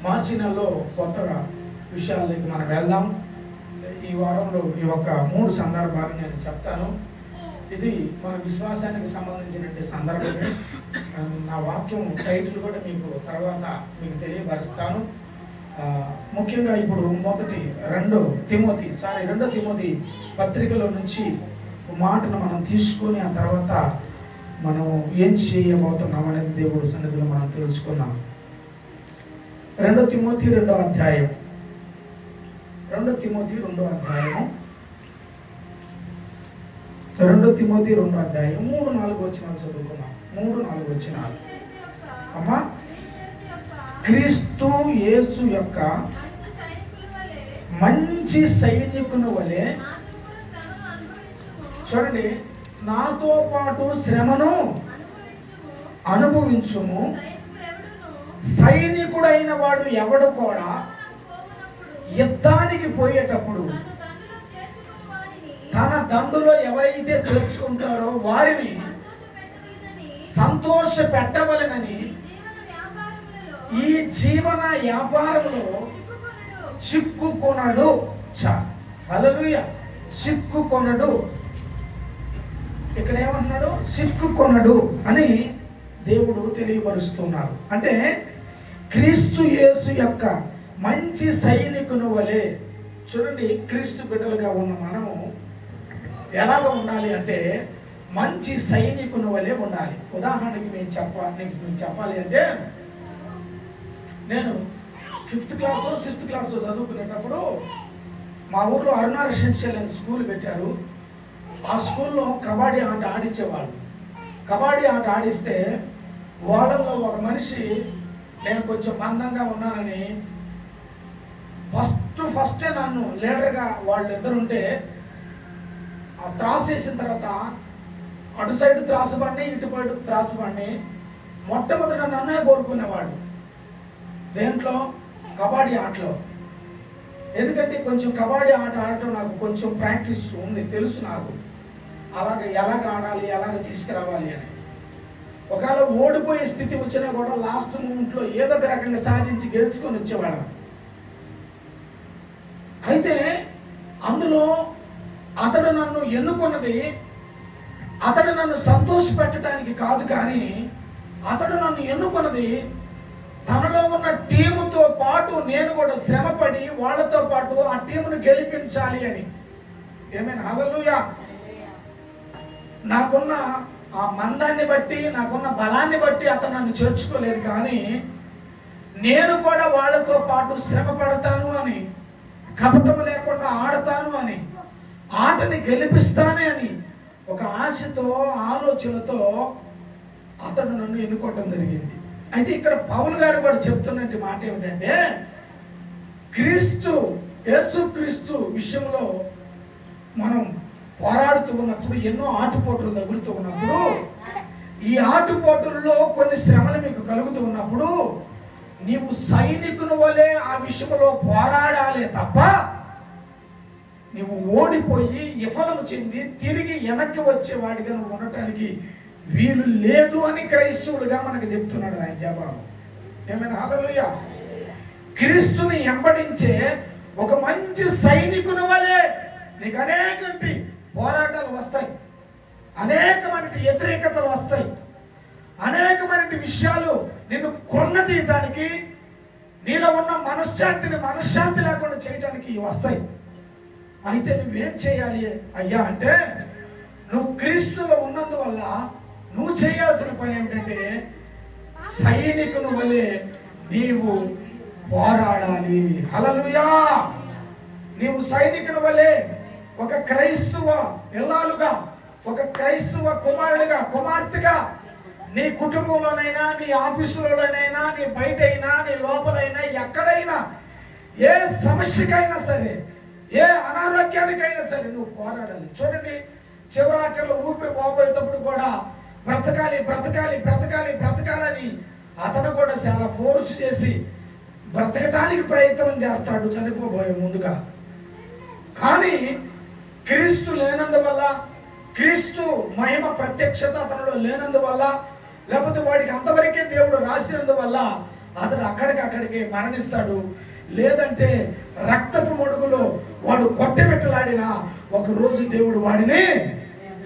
మార్చి నెలలో కొత్తగా విషయాల్లోకి మనం వెళ్దాం. ఈ వారంలో ఈ యొక్క 3 సందర్భాలు నేను చెప్తాను. ఇది మన విశ్వాసానికి సంబంధించినటువంటి సందర్భమే. నా వాక్యం టైటిల్ కూడా మీకు తర్వాత మీకు తెలియపరుస్తాను. ముఖ్యంగా ఇప్పుడు రెండో తిమోతి పత్రికలో నుంచి మాటను మనం తీసుకొని ఆ తర్వాత మనం ఏం చేయబోతున్నాం అనేది దేవుడు సన్నిధిలో మనం తెలుసుకున్నాం. 2 తిమోతి 2వ అధ్యాయం 2 తిమోతి 2వ అధ్యాయము 2 తిమోతి 2వ అధ్యాయం 3-4 వచనాలు చదువుకున్నాం. 3-4 వచనాలు. అమ్మా, క్రీస్తు యేసు యొక్క మంచి సైనికుని వలె చూడండి, నాతో పాటు శ్రమను అనుభవించుము. సైనికుడైన వాడు ఎవడు కూడా యుద్ధానికి పోయేటప్పుడు తన దండులో ఎవరైతే చేర్చుకుంటారో వారిని సంతోష పెట్టవలెనని ఈ జీవన వ్యాపారంలో చిక్కుకొనడు. హల్లెలూయా. చిక్కుకొనడు. ఇక్కడ ఏమంటున్నాడు? చిక్కుకొనడు అని దేవుడు తెలియపరుస్తున్నాడు. అంటే క్రీస్తు యేసు యొక్క మంచి సైనికుని వలె. చూడండి, క్రీస్తు బిడ్డలుగా ఉన్న మనము ఎలాగ ఉండాలి అంటే మంచి సైనికుని వలె ఉండాలి. ఉదాహరణకి నేను చెప్పాలి అంటే, నేను 5th క్లాసో 6th క్లాసో చదువుకునేటప్పుడు మా ఊర్లో అరుణ రెసిడెన్షియల్ అని స్కూల్ పెట్టారు. ఆ స్కూల్లో కబడ్డీ ఆట ఆడించేవాళ్ళు. కబడ్డీ ఆట ఆడిస్తే వాళ్ళల్లో ఒక మనిషి, నేను కొంచెం మందంగా ఉన్నానని ఫస్టే నన్ను లీడర్గా వాళ్ళు ఇద్దరుంటే, ఆ త్రాసు వేసిన తర్వాత అటు సైడ్ త్రాసు బండి, ఇటు సైడ్ త్రాసు బండి, మొట్టమొదట నన్నే కోరుకునేవాడు. దేంట్లో? కబడ్డీ ఆటలో. ఎందుకంటే కొంచెం కబడ్డీ ఆట ఆడటం నాకు కొంచెం ప్రాక్టీస్ ఉంది, తెలుసు నాకు. అలాగే ఎలాగ ఆడాలి, ఎలాగ తీసుకురావాలి అని. ఒకవేళ ఓడిపోయే స్థితి వచ్చినా కూడా లాస్ట్ మూమెంట్లో ఏదో ఒక రకంగా సాధించి గెలుచుకొని వచ్చేవాడు. అయితే అందులో అతడు నన్ను ఎన్నుకున్నది అతడు నన్ను సంతోష పెట్టడానికి కాదు, కానీ అతడు నన్ను ఎన్నుకున్నది తనలో ఉన్న టీముతో పాటు నేను కూడా శ్రమపడి వాళ్ళతో పాటు ఆ టీమును గెలిపించాలి అని. ఏమైనా? హల్లెలూయా. నాకున్న ఆ మందాన్ని బట్టి, నాకున్న బలాన్ని బట్టి అతను నన్ను చేర్చుకోలేదు, కానీ నేను కూడా వాళ్ళతో పాటు శ్రమ పడతాను అని, కపటం లేకుండా ఆడతాను అని, ఆటని గెలిపిస్తానే అని ఒక ఆశతో, ఆలోచనతో అతడు నన్ను ఎన్నుకోవటం జరిగింది. అయితే ఇక్కడ పౌలు గారు కూడా చెప్తున్నట్టు మాట ఏమిటంటే, యేసుక్రీస్తు విషయంలో మనం పోరాడుతూ ఉన్నప్పుడు, ఎన్నో ఆటుపోటులు తగులుతూ ఉన్నప్పుడు, ఈ ఆటుపోటుల్లో కొన్ని శ్రమలు మీకు కలుగుతూ ఉన్నప్పుడు నీవు సైనికుని వలె ఆ విషయంలో పోరాడాలి తప్ప నీవు ఓడిపోయి విఫలము చెంది తిరిగి వెనక్కి వచ్చేవాడిగా నువ్వు ఉండటానికి వీలు లేదు అని క్రైస్తవులుగా మనకు చెప్తున్నాడు ఆయన జవాబు. ఏమైనా? హల్లెలూయా. క్రీస్తుని వెంబడించే ఒక మంచి సైనికుని వలె నీకు అనేక పోరాటాలు వస్తాయి, అనేకమైన వ్యతిరేకతలు వస్తాయి, అనేకమైన విషయాలు నిన్ను కృంగతీయటానికి, నీలో ఉన్న మనశ్శాంతి లేకుండా చేయటానికి వస్తాయి. అయితే నువ్వేం చేయాలి అయ్యా అంటే, నువ్వు క్రీస్తులో ఉన్నందువల్ల నువ్వు చేయాల్సిన పని ఏమిటంటే సైనికుని వలె నీవు పోరాడాలి. హల్లెలూయా. నీవు సైనికుని వలె ఒక క్రైస్తవ ఇల్లాలుగా, ఒక క్రైస్తవ కుమారుడిగా, కుమార్తెగా నీ కుటుంబంలోనైనా, నీ ఆఫీసులోనైనా, నీ బయటైనా, నీ లోపలైనా, ఎక్కడైనా ఏ సమస్యకైనా సరే, ఏ అనారోగ్యానికైనా సరే నువ్వు పోరాడాలి. చూడండి, చివరాఖరిలో ఊపిరి పోబోయేటప్పుడు కూడా బ్రతకాలని అతను కూడా చాలా ఫోర్స్ చేసి బ్రతకటానికి ప్రయత్నం చేస్తాడు చనిపోబోయే ముందుగా. కానీ క్రీస్తు లేనందువల్ల, క్రీస్తు మహిమ ప్రత్యక్షత అతనిలో లేనందువల్ల, లేకపోతే వాడికి అంతవరకే దేవుడు రాసినందువల్ల అతడు అక్కడికి మరణిస్తాడు. లేదంటే రక్తపు మడుగులో వాడు కొట్టబెట్టలాడినా ఒకరోజు దేవుడు వాడిని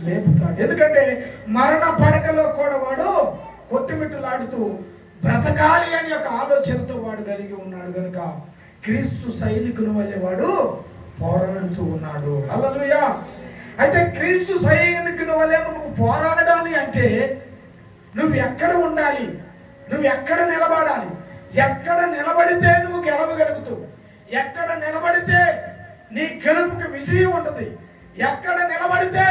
లేపుతాడు. ఎందుకంటే మరణ పడకలో కూడా వాడు కొట్టుమిట్టులాడుతూ బ్రతకాలి అని ఒక ఆలోచనతో వాడు కలిగి ఉన్నాడు కనుక క్రీస్తు సైనికుని వలె వాడు పోరాడుతూ ఉన్నాడు. హల్లెలూయా. అయితే క్రీస్తు సైనికుని వలె నువ్వు పోరాడాలి అంటే నువ్వు ఎక్కడ ఉండాలి, నువ్వు ఎక్కడ నిలబడాలి, ఎక్కడ నిలబడితే నువ్వు గెలవగలుగుతావు, ఎక్కడ నిలబడితే నీ గెలుపుకి విజయం ఉంటుంది, ఎక్కడ నిలబడితే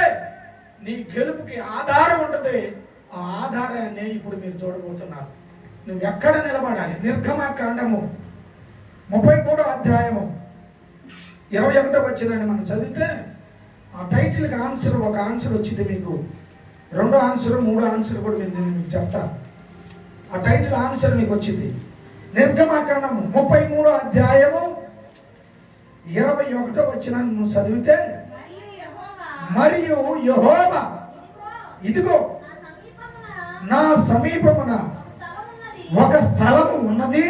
నీ గెలుపుకి ఆధారం ఉంటుంది. ఆ ఆధారాన్ని ఇప్పుడు మీరు చూడబోతున్నారు. నువ్వు ఎక్కడ నిలబడాలి. నిర్గమకాండము 33వ అధ్యాయము 21వ వచనాన్ని మనం చదివితే ఆ టైటిల్కి ఆన్సర్ ఒక ఆన్సర్ వచ్చింది మీకు. రెండో ఆన్సర్ మూడో ఆన్సర్ కూడా నేను మీకు చెప్తాను. ఆ టైటిల్ ఆన్సర్ మీకు వచ్చింది. నిర్గమకాండము 33వ అధ్యాయము 21వ వచనాన్ని నువ్వు చదివితే, మరియు యెహోవా ఇదిగో నా సమీపమున ఒక స్థలము ఉన్నది.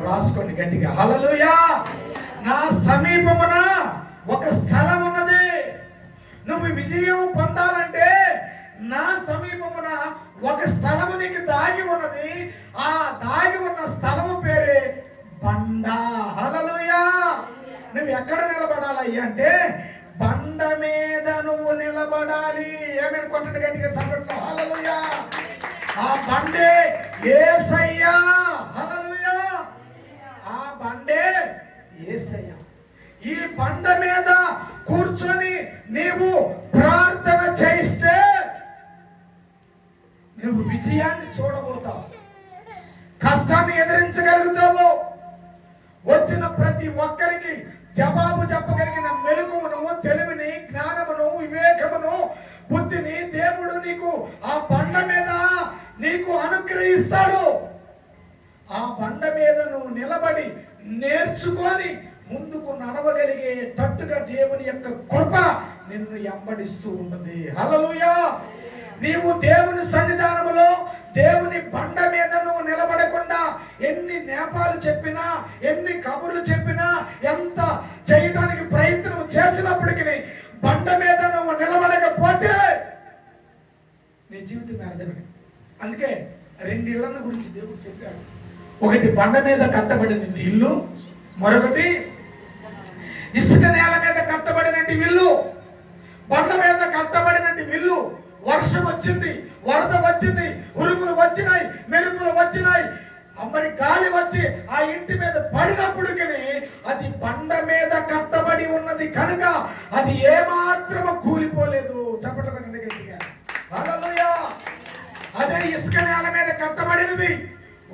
రాసుకోండి గట్టిగా, హల్లెలూయా. నా సమీపమున ఒక స్థలం ఉన్నది. నువ్వు విజయం పొందాలంటే నా సమీపమున ఒక స్థలము నీకు దాగి ఉన్నది. ఆ దాగి ఉన్న స్థలము పేరే బండ. హల్లెలూయా. నువ్వు ఎక్కడ నిలబడాలి అంటే బండ మీద నువ్వు నిలబడాలి. ఏమైనా కొట్టండి గట్టిగా సపరేట్లో, హల్లెలూయా. ఆ బండే యేసయ్యా. హల్లెలూయా. ఆ బండే యేసయ్యా. ఈ బండ మీద కూర్చొని నీవు ప్రార్థన చేయిస్తే నువ్వు విజయాన్ని చూడబోతావు, కష్టాన్ని ఎదిరించగలుగుతావు. వచ్చిన ప్రతి ఒక్కరికి జవాబు చెప్పగలిగిన మెలకువను, తెలివిని, జ్ఞానమును, వివేకమును, బుద్ధిని దేవుడు నీకు ఆ బండ మీద నీకు అనుగ్రహిస్తాడు. ఆ బండ మీద నువ్వు నిలబడి నేర్చుకొని ముందుకు నడవగలిగేటట్టుగా దేవుని యొక్క కృప నిన్ను వెంబడిస్తూ ఉంటుంది. హల్లెలూయా. నీవు దేవుని సన్నిధానములో దేవుని బండ మీద నువ్వు నిలబడకుండా ఎన్ని నేపాలు చెప్పినా, ఎన్ని కబుర్లు చెప్పినా, ఎంత చేయడానికి ప్రయత్నం చేసినప్పటికీ బండ మీద నువ్వు నిలబడకపోతే నీ జీవితం అర్థమే. అందుకే 2 ఇళ్లను గురించి దేవుడు చెప్పాడు. ఒకటి బండ మీద కట్టబడిన ఇల్లు, మరొకటి ఇసుక నేల మీద కట్టబడిన ఇల్లు. బండ మీద కట్టబడిన ఇల్లు వర్షం వచ్చింది, వరద వచ్చింది, ఉరుములు వచ్చినాయి, మెరుపులు వచ్చినాయి, మరి గాలి వచ్చి ఆ ఇంటి మీద పడినప్పటికీ అది బండ మీద కట్టబడి ఉన్నది కనుక అది ఏమాత్రము కూలిపోలేదు. చెప్పటం గట్టిగా, హల్లెలూయా. అదే ఇసుక నేల మీద కట్టబడినది,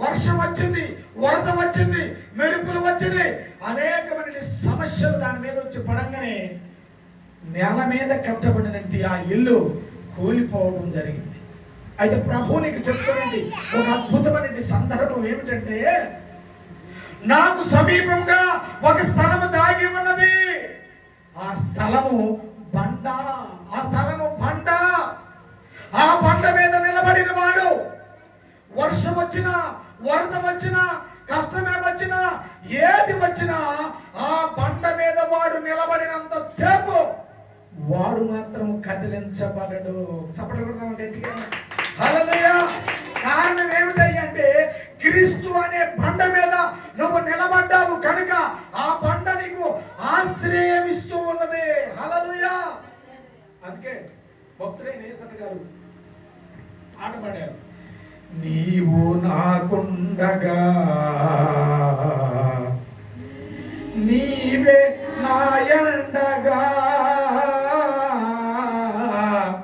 వర్షం వచ్చింది, వరద వచ్చింది, మెరుపులు వచ్చినాయి, అనేకమైన సమస్యలు దాని మీద వచ్చి పడంగానే నేల మీద కట్టబడినట్టు ఆ ఇల్లు కూలిపోవడం జరిగింది. అయితే ప్రభు నీకు చెప్తానండి ఒక అద్భుతమైన సందర్భం ఏమిటంటే, నాకు సమీపంగా ఒక స్థలము దాగి ఉన్నది. ఆ స్థలము బండ. ఆ స్థలము బండ. ఆ బండ మీద నిలబడిన వాడు వర్షం వచ్చినా, వరద వచ్చినా, కష్టమే వచ్చినా, ఏది వచ్చినా ఆ బండ మీద వాడు నిలబడినంత సేపు వాడు మాత్రం కదిలించబడడు. చప్పట్లు గట్టిగా, హల్లెలూయా. కారణం ఏమిటంటే క్రీస్తు అనే బండ మీద నువ్వు నిలబడ్డావు కనుక ఆ బండ నీకు ఆశ్రయం ఇస్తూ ఉన్నది. హల్లెలూయా. అందుకే భక్తుడైన యేసయ్య గారు పాట పాడారు. నీవు నాకుండగా నీవే నాయండగా.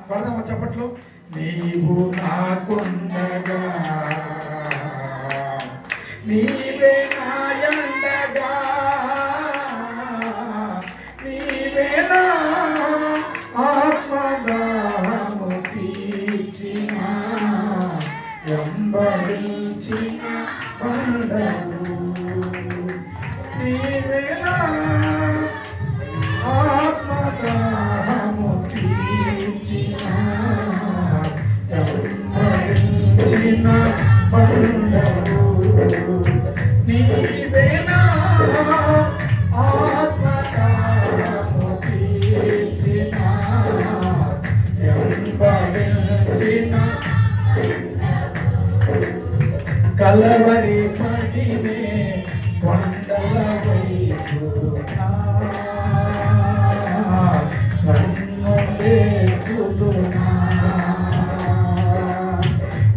కొడదామా చప్పట్లు. నీవు నాకుండగా నీవే నాయండగా, నీవే నా ఆత్మదాహము తీర్చిన వెంబడించిన బండవు, నీవే నా ఆత్మదాహము తీర్చిన వెంబడించిన బండవు. కలవరి పడినే కొండల వైపు కన్నులెత్తుతున్నా,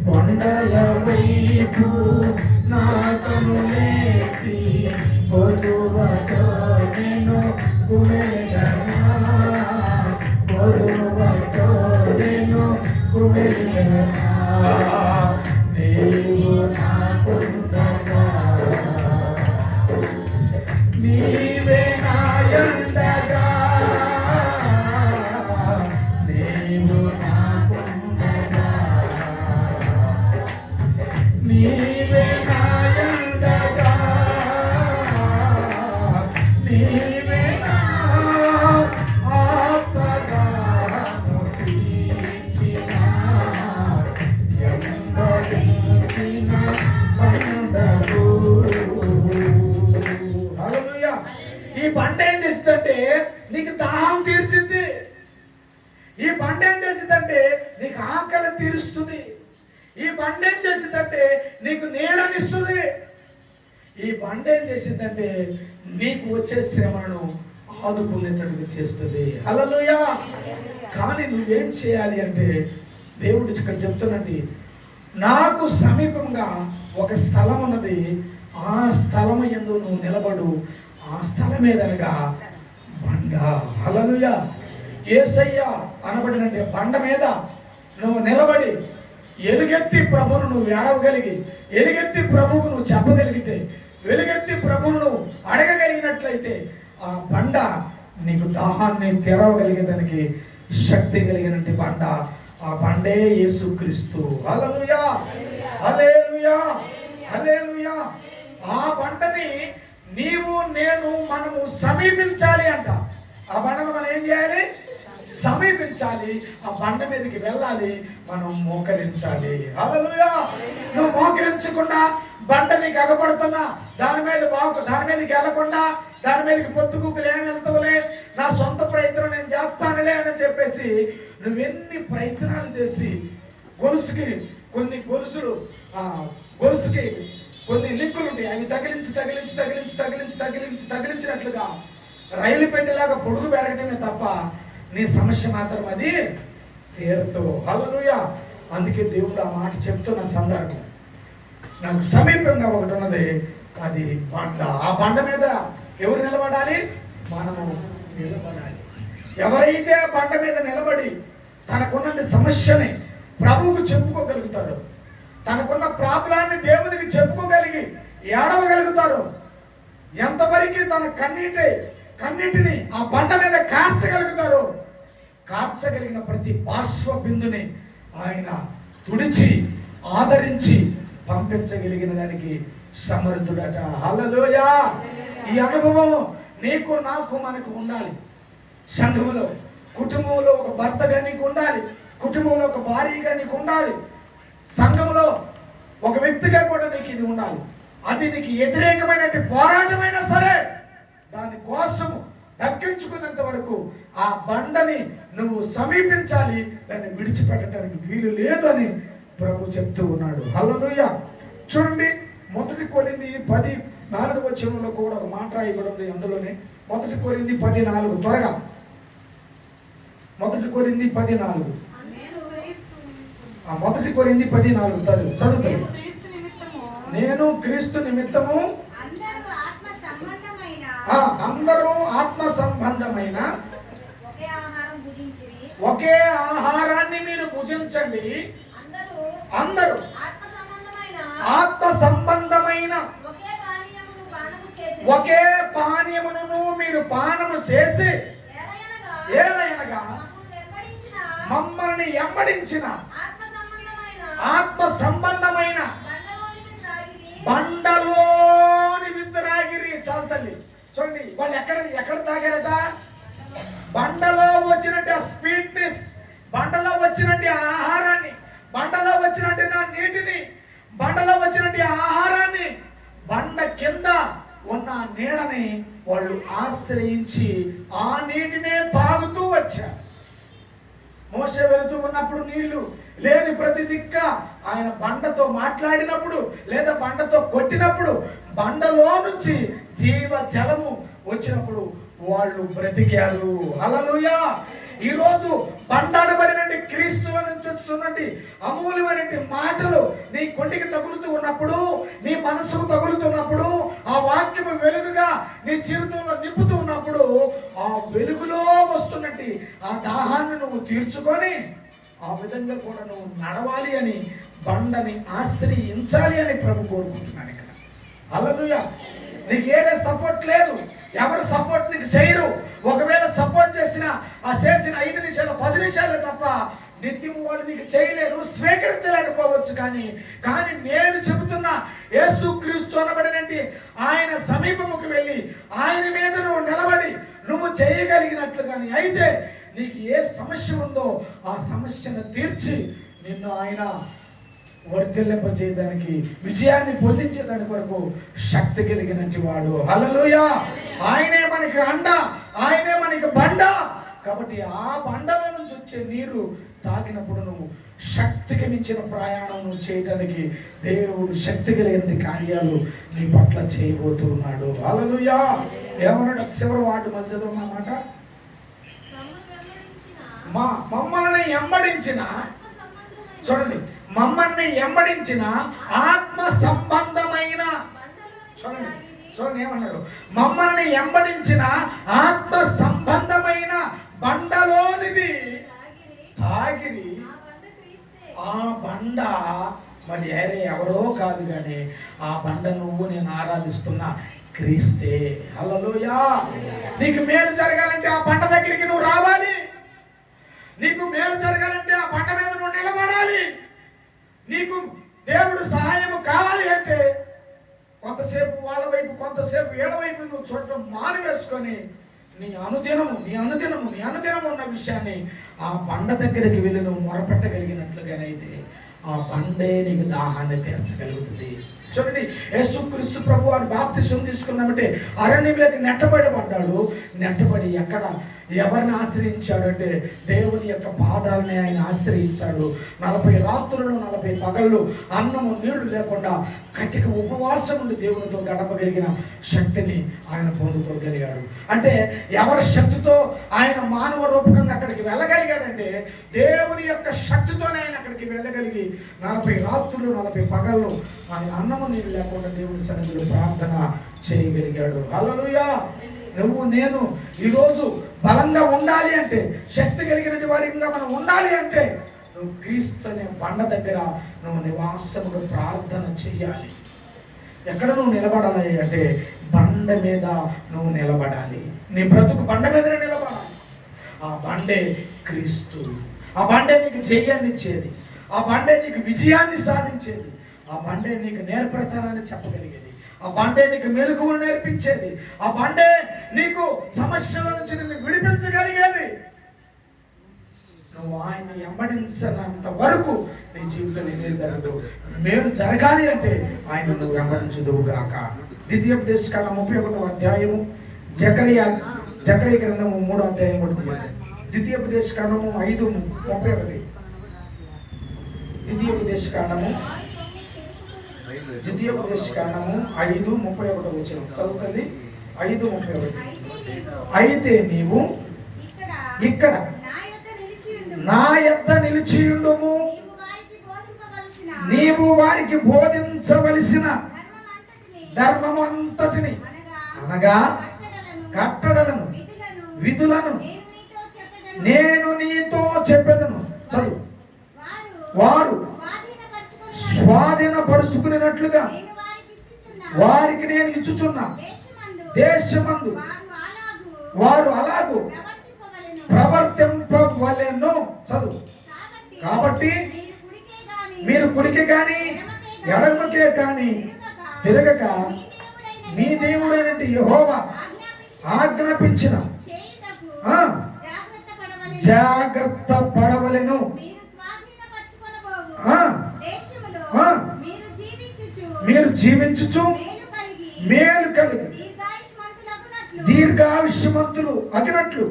కొండల వైపు నా కన్నులెత్తి కొలువతో నేను కుమెలనా, కొలువతో నేను కుమెలనా. నీవు నాకుండగా, నీవే నాయండగా, నీవు నాకుండగా, నీవే నాయండగా, నీవే నా ఆపదను తీర్చిన ఎంబడించిన పండగు. హల్లెలూయా. ఈ బండ ఏం చేస్తుందంటే నీకు దాహం తీర్చింది. ఈ బండ ఏం చేసిందంటే నీకు ఆకలి తీరుస్తుంది. ఈ బండ ఏం చేసిందంటే నీకు నీడనిస్తుంది. ఈ బండ ఏం చేసిందంటే నీకు వచ్చే శ్రమను ఆదుకునేటట్టుగా చేస్తుంది. హల్లెలూయా. కానీ నువ్వేం చేయాలి అంటే దేవుడు ఇక్కడ చెప్తున్నట్టు, నాకు సమీపంగా ఒక స్థలం ఉన్నది, ఆ స్థలము యందు నువ్వు నిలబడు, ఆ స్థలం ఏదనగా బండ. హల్లెలూయా. యేసయ్య అనబడినట్టు బండ మీద నువ్వు నిలబడి ఎలుగెత్తి ప్రభువును నువ్వు ఏడవగలిగి, ఎలుగెత్తి ప్రభువుకు నువ్వు చెప్పగలిగితే, వెలుగెత్తి ప్రభువును నువ్వు అడగగలిగినట్లయితే ఆ బండ నీకు దాహాన్ని తెరవగలిగేదానికి శక్తి కలిగినట్టు బండ. ఆ బండే యేసుక్రీస్తు. హల్లెలూయా, హల్లెలూయా, హల్లెలూయా. ఆ బండని నీవు నేను మనము సమీపించాలి అంట. ఆ బండను మనం ఏం చేయాలి? సమీపించాలి. ఆ బండ మీదకి వెళ్ళాలి, మనం మోకరించాలి. హల్లెలూయా. నువ్వు మోకరించకుండా బండ నీకు అగపడుతున్నా దాని మీదకి వెళ్ళకుండా, దాని మీదకి పొద్దుగుకులు ఏం వెళ్తావులే, నా సొంత ప్రయత్నం నేను చేస్తానులే అని చెప్పేసి నువ్వెన్ని ప్రయత్నాలు చేసి గొలుసుకి కొన్ని లింకులు ఉంటాయి, అవి తగిలించినట్లుగా రైలు పెట్టేలాగా పొడుగు పెరగటమే తప్ప నీ సమస్య మాత్రం అది తీరుతో. హల్లెలూయా. అందుకే దేవుడు ఆ మాట చెప్తున్న సందర్భం, నాకు సమీపంగా ఒకటి ఉన్నది, అది బండ. ఆ బండ మీద ఎవరు నిలబడాలి? మనము నిలబడాలి. ఎవరైతే బండ మీద నిలబడి తనకున్న సమస్యని ప్రభువుకు చెప్పుకోగలుగుతారో, తనకున్న ప్రాబ్లాన్ని దేవునికి చెప్పుకోగలిగి ఏడవగలుగుతారు, ఎంతవరకు తన కన్నీటిని ఆ బండ మీద కార్చగలుగుతారు, కార్చగలిగిన ప్రతి బాష్ప బిందుని ఆయన తుడిచి ఆదరించి పంపించగలిగిన దానికి సమర్థుడట. హల్లెలూయా. ఈ అనుభవం నీకు నాకు మనకు ఉండాలి. సంఘములో, కుటుంబంలో ఒక భర్తగా నీకు ఉండాలి, కుటుంబంలో ఒక భార్యగా నీకు ఉండాలి, సంఘంలో ఒక వ్యక్తిగా కూడా నీకు ఇది ఉండాలి. అది నీకు వ్యతిరేకమైనటువంటి పోరాటమైనా సరే దాని కోసం దక్కించుకున్నంత వరకు ఆ బండని నువ్వు సమీపించాలి, దాన్ని విడిచిపెట్టడానికి వీలు లేదు అని ప్రభు చెప్తూ ఉన్నాడు. హల్లెలూయా. చూడండి, 1 కొరింథీ 10:4 వచనంలో కూడా ఒక మాట రాయబడి ఉంది. అందులోనే 1 కొరింథీ 10:4 త్వరగా 1 కొరింథీ 10:4 1 కొరింథీ 10:4 చదువుతాను. నేను క్రీస్తు నిమిత్తము అందరూ ఆత్మ సంబంధమైన ఒకే ఆహారాన్ని మీరు భుజించండి. అందరూ ఆత్మ సంబంధమైన ఒకే పానీయమును మీరు పానము చేసి, ఏలయనగా మమ్మల్ని వెంబడించిన ఆత్మ సంబంధమైన బండలోనిది త్రాగిరి. చాలు తల్లి. చూడండి, వాళ్ళు ఎక్కడ తాగారట? బండలో వచ్చినట్టు ఆ స్వీట్నెస్, బండలో వచ్చినట్టు ఆహారాన్ని, బండలో వచ్చినట్టు నా నీటిని, బండలో వచ్చినట్టు ఆహారాన్ని, బండ కింద ఉన్న నీడని వాళ్ళు ఆశ్రయించి ఆ నీటినే తాగుతూ వచ్చారు. మోసే వెళుతూ ఉన్నప్పుడు నీళ్లు లేని ప్రతి దిక్క ఆయన బండతో మాట్లాడినప్పుడు లేదా బండతో కొట్టినప్పుడు బండలో నుంచి జీవ జలము వచ్చినప్పుడు వాళ్ళు బ్రతికారు. హల్లెలూయా. ఈరోజు బండాడబడిన క్రీస్తుల నుంచి వస్తున్నటువంటి అమూల్యమైన మాటలు నీ కొండికి తగులుతూ ఉన్నప్పుడు, నీ మనసుకు తగులుతున్నప్పుడు, ఆ వాక్యము వెలుగుగా నీ జీవితంలో నింపుతూ ఉన్నప్పుడు, ఆ వెలుగులో వస్తున్నట్టు ఆ దాహాన్ని నువ్వు తీర్చుకొని ఆ విధంగా కూడా నువ్వు నడవాలి అని, బండని ఆశ్రయించాలి అని ప్రభు కోరుకుంటున్నాను ఇక్కడ. హల్లెలూయా. నీకు ఏదే సపోర్ట్ లేదు, ఎవరు సపోర్ట్ నీకు చేయరు. ఒకవేళ సపోర్ట్ చేసినా ఆ చేసిన 5 నిమిషాలు 10 నిమిషాలు తప్ప నిత్యం వాళ్ళు నీకు చేయలేరు, స్వీకరించలేకపోవచ్చు. కానీ నేను చెబుతున్నా, యేసుక్రీస్తు అనబడినంటి ఆయన సమీపముకు వెళ్ళి ఆయన మీద నువ్వు నిలబడి నువ్వు చేయగలిగినట్లు కానీ అయితే నీకు ఏ సమస్య ఉందో ఆ సమస్యను తీర్చి నిన్ను ఆయన వర్ధిల్లింపజేయడానికి, విజయాన్ని పొందించేదాని కొరకు శక్తి కలిగినటువంటి వాడు. హల్లెలూయా. ఆయనే మనకి అండ, ఆయనే మనకి బండ. కాబట్టి ఆ బండల నుంచి వచ్చే నీరు తాగినప్పుడు నువ్వు శక్తికి మించిన ప్రయాణం నువ్వు చేయడానికి దేవుడు శక్తి కలిగిన కార్యాలు నీ పట్ల చేయబోతున్నాడు. హల్లెలూయా. ఏమన్నాడు చివరి వాటి మధ్యలో మా మాట, మమ్మల్ని ఎంబడించిన, చూడండి, మమ్మల్ని ఎంబడించిన ఆత్మ సంబంధమైన, చూడండి ఏమన్నాడు, మమ్మల్ని ఎంబడించిన ఆత్మ సంబంధమైన బండలోనిది తాగిరి. ఆ బండ మరి ఎవరో కాదు కానీ ఆ బండ నువ్వు నేను ఆరాధిస్తున్నా క్రీస్తే. హల్లెలూయా. నీకు మేలు జరగాలంటే ఆ బండ దగ్గరికి నువ్వు రావాలి. నీకు మేలు జరగాలంటే ఆ బండ మీద నువ్వు నిలబడాలి. నీకు దేవుడు సహాయం కావాలి అంటే కొంతసేపు వాళ్ళ వైపు కొంతసేపు వీళ్ళ వైపు నువ్వు చూడటం మానివేసుకొని నీ అనుదినము ఉన్న విషయాన్ని ఆ బండ దగ్గరికి వెళ్ళి నువ్వు మొరపెట్టగలిగినట్లుగానైతే ఆ బండే నీకు దాహాన్ని తీర్చగలుగుతుంది. చూడండి, యేసుక్రీస్తు ప్రభు వారు బాప్తిసం తీసుకున్నామంటే అరణ్యంలోకి నెట్టబడి ఎక్కడ ఎవరిని ఆశ్రయించాడు అంటే దేవుని యొక్క పాదాలని ఆయన ఆశ్రయించాడు. 40 రాత్రులు 40 పగళ్ళు అన్నము నీళ్లు లేకుండా కటిక ఉపవాసం ఉండి దేవునితో గడపగలిగిన శక్తిని ఆయన పొందుకోగలిగాడు. అంటే ఎవరి శక్తితో ఆయన మానవ రూపకంగా అక్కడికి వెళ్ళగలిగాడంటే దేవుని యొక్క శక్తితోనే ఆయన అక్కడికి వెళ్ళగలిగి 40 రాత్రులు 40 పగళ్ళు ఆయన అన్నము నీళ్ళు లేకుండా దేవుని సన్నిధిలో ప్రార్థన చేయగలిగాడు. హల్లెలూయా. నువ్వు నేను ఈరోజు బలంగా ఉండాలి అంటే, శక్తి కలిగిన వారిగా మనం ఉండాలి అంటే నువ్వు క్రీస్తు అనే బండ దగ్గర నువ్వు నివాసముగా ప్రార్థన చెయ్యాలి. ఎక్కడ నువ్వు నిలబడాలి అంటే బండ మీద నువ్వు నిలబడాలి. నీ బ్రతుకు బండ మీదనే నిలబడాలి. ఆ బండే క్రీస్తు. ఆ బండే నీకు జయాన్ని ఇచ్చేది, ఆ బండే నీకు విజయాన్ని సాధించేది, ఆ బండే నీకు నేర్పడతానని చెప్పగలిగేది, ఆ బండే నీకు మెలకువలు నేర్పించేది, ఆ బండే నీకు సమస్యల నుంచి నిన్ను విడిపించగలిగేది. నువ్వు ఆయన్ని వెంబడించినంత వరకు నీ జీవితంలో ఏమీ జరగదు. మేలు జరగాలి అంటే ఆయన నువ్వు వెంబడించుదువుగాక. ద్వితీయోపదేశకాండం 31వ అధ్యాయము, జకరియా గ్రంథము 3వ అధ్యాయం కూడా, ద్వితీయోపదేశకాండము 5:31. ద్వితీయోపదేశకాండము 5:31 వచ్చిన చదువుతుంది. 5:31. అయితే నీవు ఇక్కడ నా యొద్ద నిలిచియుండుము, నీవు వారికి బోధించవలసిన ధర్మమంతటిని, అనగా కట్టడలను విధులను నేను నీతో చెప్పెదను. చదువు. వారు స్వాధీనపరుచుకునేటట్లుగా వారికి నేను ఇచ్చుచున్న దేశమందు వారు అలాగూ ప్రవర్తింపవలెను. చదువు. కాబట్టి మీరు కుడికి కానీ ఎడమకే కానీ తిరగక మీ దేవుడైన యెహోవా ఆజ్ఞాపించిన జాగ్రత్త పడవలెను. మీరు జీవించుచు మేలు కలిగి దీర్ఘాయుష్మంతులు అగినట్లు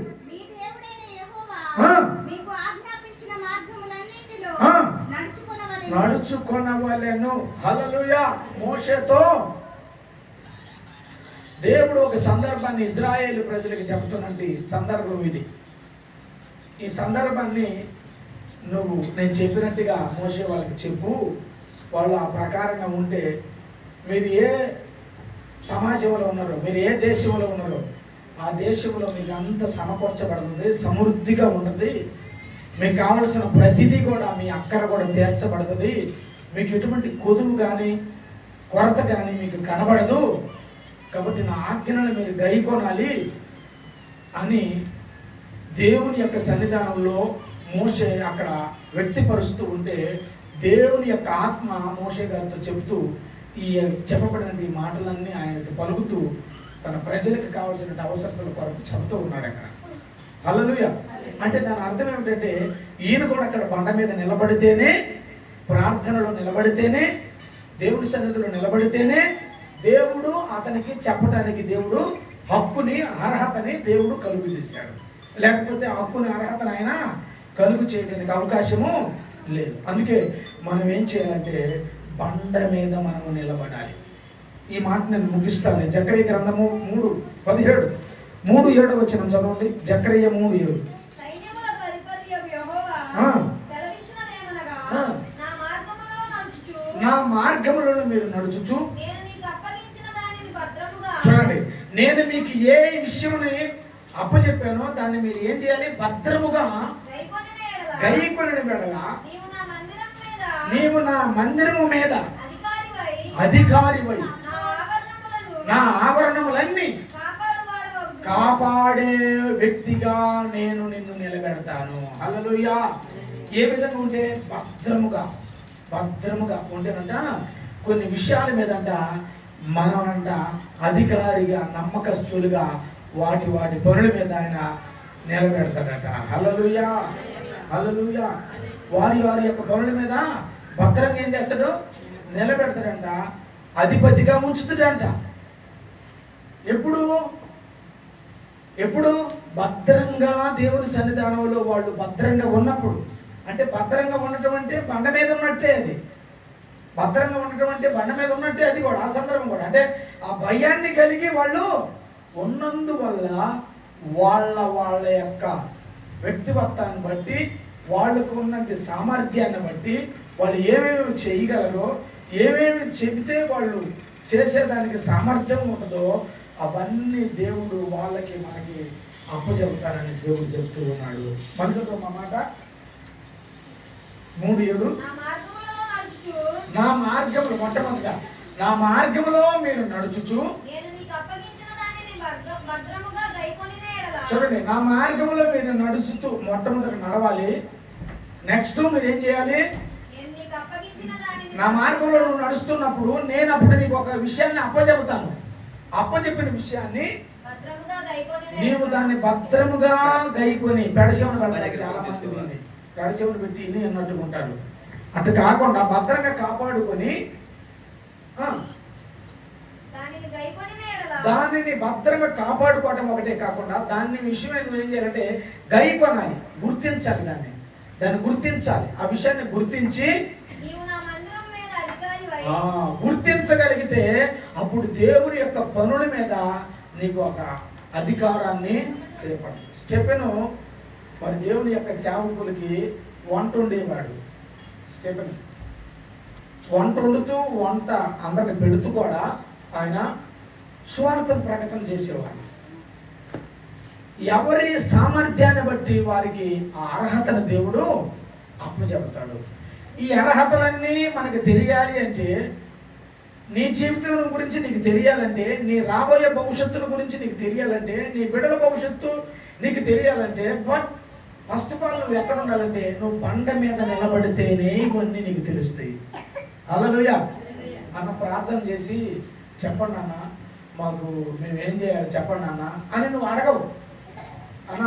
నడుచుకొనవలెను. హల్లెలూయా. మోషేతో దేవుడు ఒక సందర్భాన్ని ఇజ్రాయేలు ప్రజలకు చెబుతున్నట్టు సందర్భం ఇది. ఈ సందర్భాన్ని నేను చెప్పినట్టుగా మోషే వాళ్ళకి చెప్పు. వాళ్ళు ఆ ప్రకారంగా ఉంటే మీరు ఏ సమాజంలో ఉన్నారో, మీరు ఏ దేశంలో ఉన్నారో ఆ దేశంలో మీకు అంత సమకూర్చబడుతుంది, సమృద్ధిగా ఉంటుంది. మీకు కావలసిన ప్రతిదీ కూడా మీ అక్కర కూడా తీర్చబడుతుంది. మీకు ఎటువంటి కొదువు కానీ కొరత కానీ మీకు కనబడదు. కాబట్టి నా ఆజ్ఞలను మీరు గైకొనాలి అని దేవుని యొక్క సన్నిధానంలో మోషే అక్కడ వ్యక్తిపరుస్తూ ఉంటే దేవుని యొక్క ఆత్మ మోషే గారితో చెబుతూ ఈ చెప్పబడిన ఈ మాటలన్నీ ఆయనకి పలుకుతూ తన ప్రజలకు కావాల్సిన అవసరతల కొరకు చెబుతూ ఉన్నాడు అక్కడ. హల్లెలూయా. అంటే దాని అర్థం ఏమిటంటే ఈయన కూడా అక్కడ బండ మీద నిలబడితేనే, ప్రార్థనలో నిలబడితేనే, దేవుని సన్నిధిలో నిలబడితేనే దేవుడు అతనికి చెప్పడానికి దేవుడు హక్కుని అర్హతని దేవుడు కలుగు చేశాడు. లేకపోతే హక్కుని అర్హతను ఆయన కలుగు చేయడానికి అవకాశము లేదు. అందుకే మనం ఏం చేయాలంటే బండ మీద మనము నిలబడాలి. ఈ మాట నేను ముగిస్తాను. జకరియా గ్రంథము 3:17 3:7 వచనం చదవండి. జకరియా 3:7. నా మార్గములలో మీరు నడుచుచు, చూడండి, నేను మీకు ఏ విషయముని అప్పచెప్పానో దాన్ని మీరు ఏం చేయాలి? భద్రముగా గైకొనిన వెడల నీవు నా మందిరము మీద అధికారివై నా ఆభరణములన్నీ కాపాడే వ్యక్తిగా నేను నిన్ను నిలబెడతాను. హల్లెలూయా. ఏ విధంగా ఉంటే భద్రముగా ఉంటేనంట కొన్ని విషయాల మీదంట మనమంట అధికారిగా నమ్మకస్తులుగా వాటి పనుల మీద ఆయన నిలబెడతాడట. హల్లెలూయా. హల్లెలూయా. వారి యొక్క పనుల మీద భద్రంగా ఏం చేస్తాడు? నిలబెడతాడంట. అధిపతిగా ఉంచుతాడంట. ఎప్పుడు భద్రంగా దేవుని సన్నిధానంలో వాళ్ళు భద్రంగా ఉన్నప్పుడు. అంటే భద్రంగా ఉండటం అంటే బండ మీద ఉన్నట్టే. అది భద్రంగా ఉండటం అంటే బండ మీద ఉన్నట్టే. అది కూడా ఆ సందర్భం కూడా అంటే ఆ భయాన్ని కలిగి వాళ్ళు ఉన్నందువల్ల వాళ్ళ యొక్క వ్యక్తిత్వాన్ని బట్టి, వాళ్ళకు ఉన్నంత సామర్థ్యాన్ని బట్టి వాళ్ళు ఏమేమి చేయగలరో, ఏమేమి చెబితే వాళ్ళు చేసేదానికి సామర్థ్యం ఉంటుందో అవన్నీ దేవుడు మనకి అప్పచెబుతానని దేవుడు చెప్తూ ఉన్నాడు. మనసుతో మా మాట 3:7. నా మార్గములు మొట్టమొదట నా మార్గములో మీరు నడుచుచు, చూడండి, నా మార్గంలో మీరు నడుచుతూ మొట్టమొదట నడవాలి. నెక్స్ట్ మీరు ఏం చేయాలి? నా మార్గంలో నువ్వు నడుస్తున్నప్పుడు నేను అప్పుడు నీకు ఒక విషయాన్ని అప్పచెబుతాను. అప్పచెప్పిన విషయాన్ని నీవు దాన్ని భద్రముగా గైకొని పెడచెవును పెడతారు. చాలా మంది దీన్ని పెడచెవును పెట్టి ఇని అన్నట్టుగా ఉంటారు. అటు కాకుండా భద్రంగా కాపాడుకొని దానిని భద్రంగా కాపాడుకోవటం ఒకటే కాకుండా దాన్ని విషయమే నువ్వు ఏం చేయాలంటే గైకొనాలి, గుర్తించాలి. దాన్ని గుర్తించాలి. ఆ విషయాన్ని గుర్తించి గుర్తించగలిగితే అప్పుడు దేవుని యొక్క పనుల మీద నీకు ఒక అధికారాన్ని చేపడు. స్టెఫెను మరి దేవుని యొక్క సేవకులకి వంట వండేవాడు. స్టెఫెను వంట వండుతూ వంట అందరికి పెడుతూ కూడా ఆయన సువార్త ప్రకటన చేసేవాడు. ఎవరి సామర్థ్యాన్ని బట్టి వారికి ఆ అర్హతను దేవుడు అప్పచెబుతాడు. ఈ అర్హతలన్నీ మనకు తెలియాలి అంటే, నీ జీవితం గురించి నీకు తెలియాలంటే, నీ రాబోయే భవిష్యత్తుల గురించి నీకు తెలియాలంటే, నీ బిడ్డల భవిష్యత్తు నీకు తెలియాలంటే, బట్ ఫస్ట్ ఆఫ్ ఆల్ నువ్వు ఎక్కడ ఉండాలంటే నువ్వు బండ మీద నిలబడితేనే ఇవన్నీ నీకు తెలుస్తాయి. హల్లెలూయా. అన్న ప్రార్థన చేసి చెప్పండి అన్న, మాకు మేమేం చేయాలి చెప్పండి అన్న అని నువ్వు అడగవు. అన్న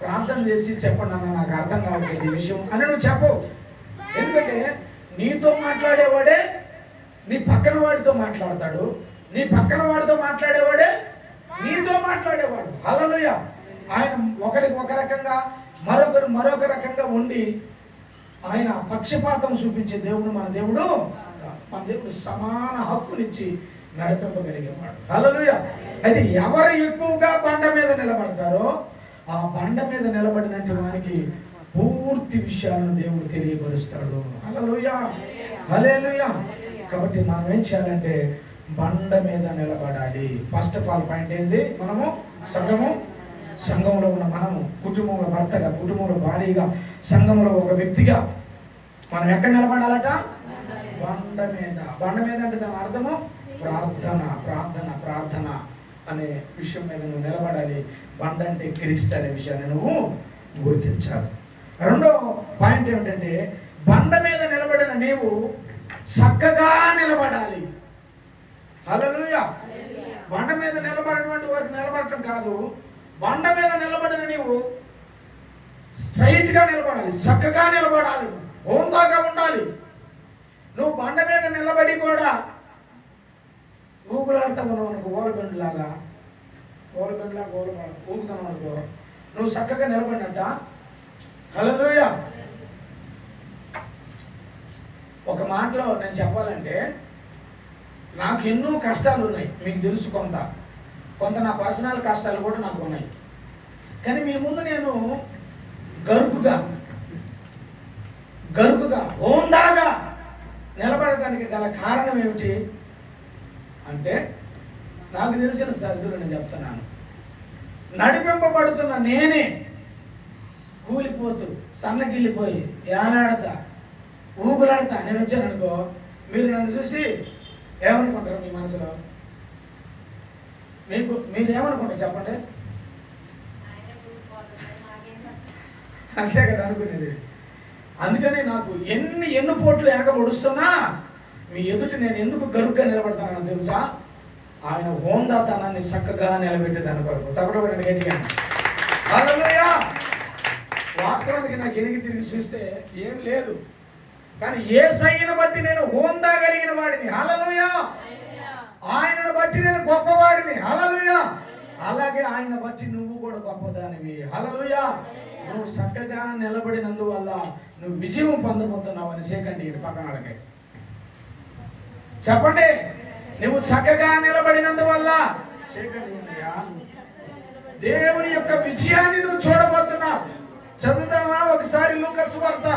ప్రార్థన చేసి చెప్పండి అన్న, నాకు అర్థం కావట్లేదు ఈ విషయం అని నువ్వు చెప్పవు. ఎందుకంటే నీతో మాట్లాడేవాడే నీ పక్కన వాడితో మాట్లాడతాడు, నీ పక్కన వాడితో మాట్లాడేవాడే నీతో మాట్లాడేవాడు. హల్లెలూయా. ఆయన ఒకరికి ఒక రకంగా మరొక రకంగా ఉండి ఆయన పక్షపాతం చూపించే దేవుడు మన దేవుడు. మన దేవుడు సమాన హక్కునిచ్చి నడిపింపగలిగేవాడు. హల్లెలూయా. అయితే ఎవరు ఎక్కువగా బండ మీద నిలబడతారో ఆ బండ మీద నిలబడినట్టు వారికి పూర్తి విషయాలను దేవుడు తెలియపరుస్తాడు. హల్లెలూయా, హల్లెలూయా. కాబట్టి మనం ఏం చేయాలంటే బండ మీద నిలబడాలి. ఫస్ట్ ఆఫ్ ఆల్ పాయింట్ ఏంది? మనము సంఘంలో ఉన్న మనము కుటుంబంలో భర్తగా, కుటుంబంలో భార్యగా, సంఘంలో ఒక వ్యక్తిగా మనం ఎక్కడ నిలబడాలట? బండ మీద. బండ మీద అంటే దాని అర్థము ప్రార్థన, ప్రార్థన, ప్రార్థన అనే విషయం మీద నువ్వు నిలబడాలి. బండ అంటే క్రీస్తు అనే విషయాన్ని నువ్వు గుర్తించాలి. రెండో పాయింట్ ఏమిటంటే బండ మీద నిలబడిన నీవు చక్కగా నిలబడాలి. హల్లెలూయా. బండ మీద నిలబడినటువంటి వారికి నిలబడటం కాదు, బండ మీద నిలబడిన నీవు స్ట్రైట్ గా నిలబడాలి, చక్కగా నిలబడాలి, హోందాగా ఉండాలి. నువ్వు బండ మీద నిలబడి కూడా ఊగులాడుతా ఉన్నావు అనుకో, ఓలబెండులాగా ఊగుతున్నావు అనుకో, నువ్వు చక్కగా నిలబడినట్ట. హల్లెలూయా. ఒక మాటలో నేను చెప్పాలంటే నాకు ఎన్నో కష్టాలు ఉన్నాయి, మీకు తెలుసు. కొంత నా పర్సనల్ కష్టాలు కూడా నాకు ఉన్నాయి. కానీ మీ ముందు నేను గరుకుగా హోందాగా నిలబడటానికి గల కారణం ఏమిటి అంటే నాకు తెలిసిన సర్దులు నేను చెప్తున్నాను. నడిపింపబడుతున్న నేనే కూలిపోతూ సన్నగిల్లిపోయి ఏలాడతా ఊగులాడతా నేను వచ్చాను అనుకో, మీరు నన్ను చూసి ఏమనుకుంటారు? మీ మనసులో మీరు ఏమనుకుంటారు చెప్పండి? అంతే కదా అనుకునేది. అందుకని నాకు ఎన్ని పోట్లు వెనక పొడుస్తున్నా మీ ఎదుటి నేను ఎందుకు గరుగ్గా నిలబడతానో తెలుసా? ఆయన హోందాతనాన్ని చక్కగా నిలబెట్టేదాని కొరకు. చెప్పడం గట్టిగా. హల్లెలూయా. వాస్తవానికి నాకు ఎనిగి తిరిగి చూస్తే ఏం లేదు, కానీ యేసయ్యను బట్టి నేను హోందా కలిగిన వాడిని. హల్లెలూయా. ఆయనను బట్టి నేను గొప్పవాడిని. హల్లెలూయా. అలాగే ఆయన బట్టి నువ్వు కూడా గొప్పదానివి. హల్లెలూయా. నువ్వు చక్కగా నిలబడినందువల్ల నువ్వు విజయం పొందబోతున్నావు అని సేకండి ఇటు పక్కన అడగ చెప్పండి. నువ్వు చక్కగా నిలబడినందువల్ల దేవుని యొక్క విజయాన్ని నువ్వు చూడబోతున్నావు. చదువుతావా ఒకసారి? లూకా సువార్త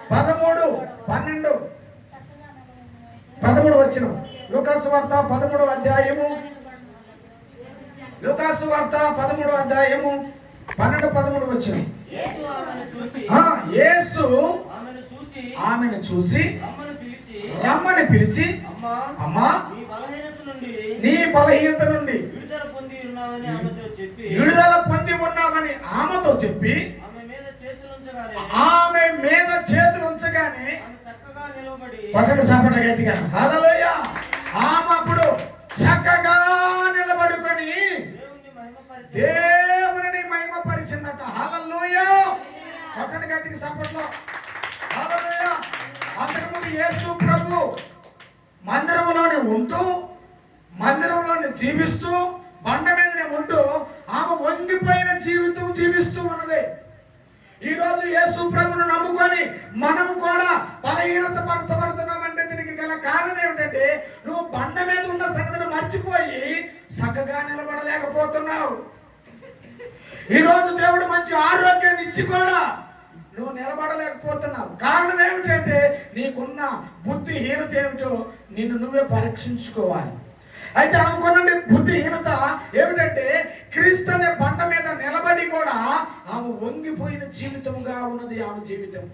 13 వచనం. లూకా సువార్త 13వ అధ్యాయము. లూకా సువార్త 13వ అధ్యాయము 12-13 వచనం. యేసు ఆమెను చూసి రమ్మని పిలిచి, అమ్మా నీ బలహీనత నుండి విడుదల పొంది ఉన్నామని ఆమెతో చెప్పి ఆమె మీద చేతులు ఉంచగానే పట్టణ సపట గట్టిగా హల్లెలూయా. ఆమె అప్పుడు చక్కగా నిలబడుకొని దేవుని మహిమపరిచిందట. హల్లెలూయా. పట్టణ గట్టిగా సపట్లో హల్లెలూయా. అంతకుముందు యేసు ప్రభు మందిరంలోనే ఉంటూ, మందిరంలోనే జీవిస్తూ, బండ మీదనే ఉంటూ ఆమె వంగిపోయిన జీవితం జీవిస్తూ ఉన్నది. ఈరోజు యేసు ప్రభును నమ్ముకొని మనము కూడా బలహీనత పరచబడుతున్నామంటే దీనికి గల కారణం ఏమిటంటే నువ్వు బండ మీద ఉన్న సంగతిని మర్చిపోయి చక్కగా నిలబడలేకపోతున్నావు. ఈరోజు దేవుడు మంచి ఆరోగ్యాన్ని ఇచ్చి కూడా నువ్వు నిలబడలేకపోతున్నావు. కారణం ఏమిటంటే నీకున్న బుద్ధిహీనత ఏమిటో నిన్ను నువ్వే పరీక్షించుకోవాలి. అయితే ఆమెకున్న బుద్ధిహీనత ఏమిటంటే క్రీస్తు అనే బండ మీద నిలబడి కూడా ఆమె వంగిపోయిన జీవితముగా ఉన్నది ఆమె జీవితం.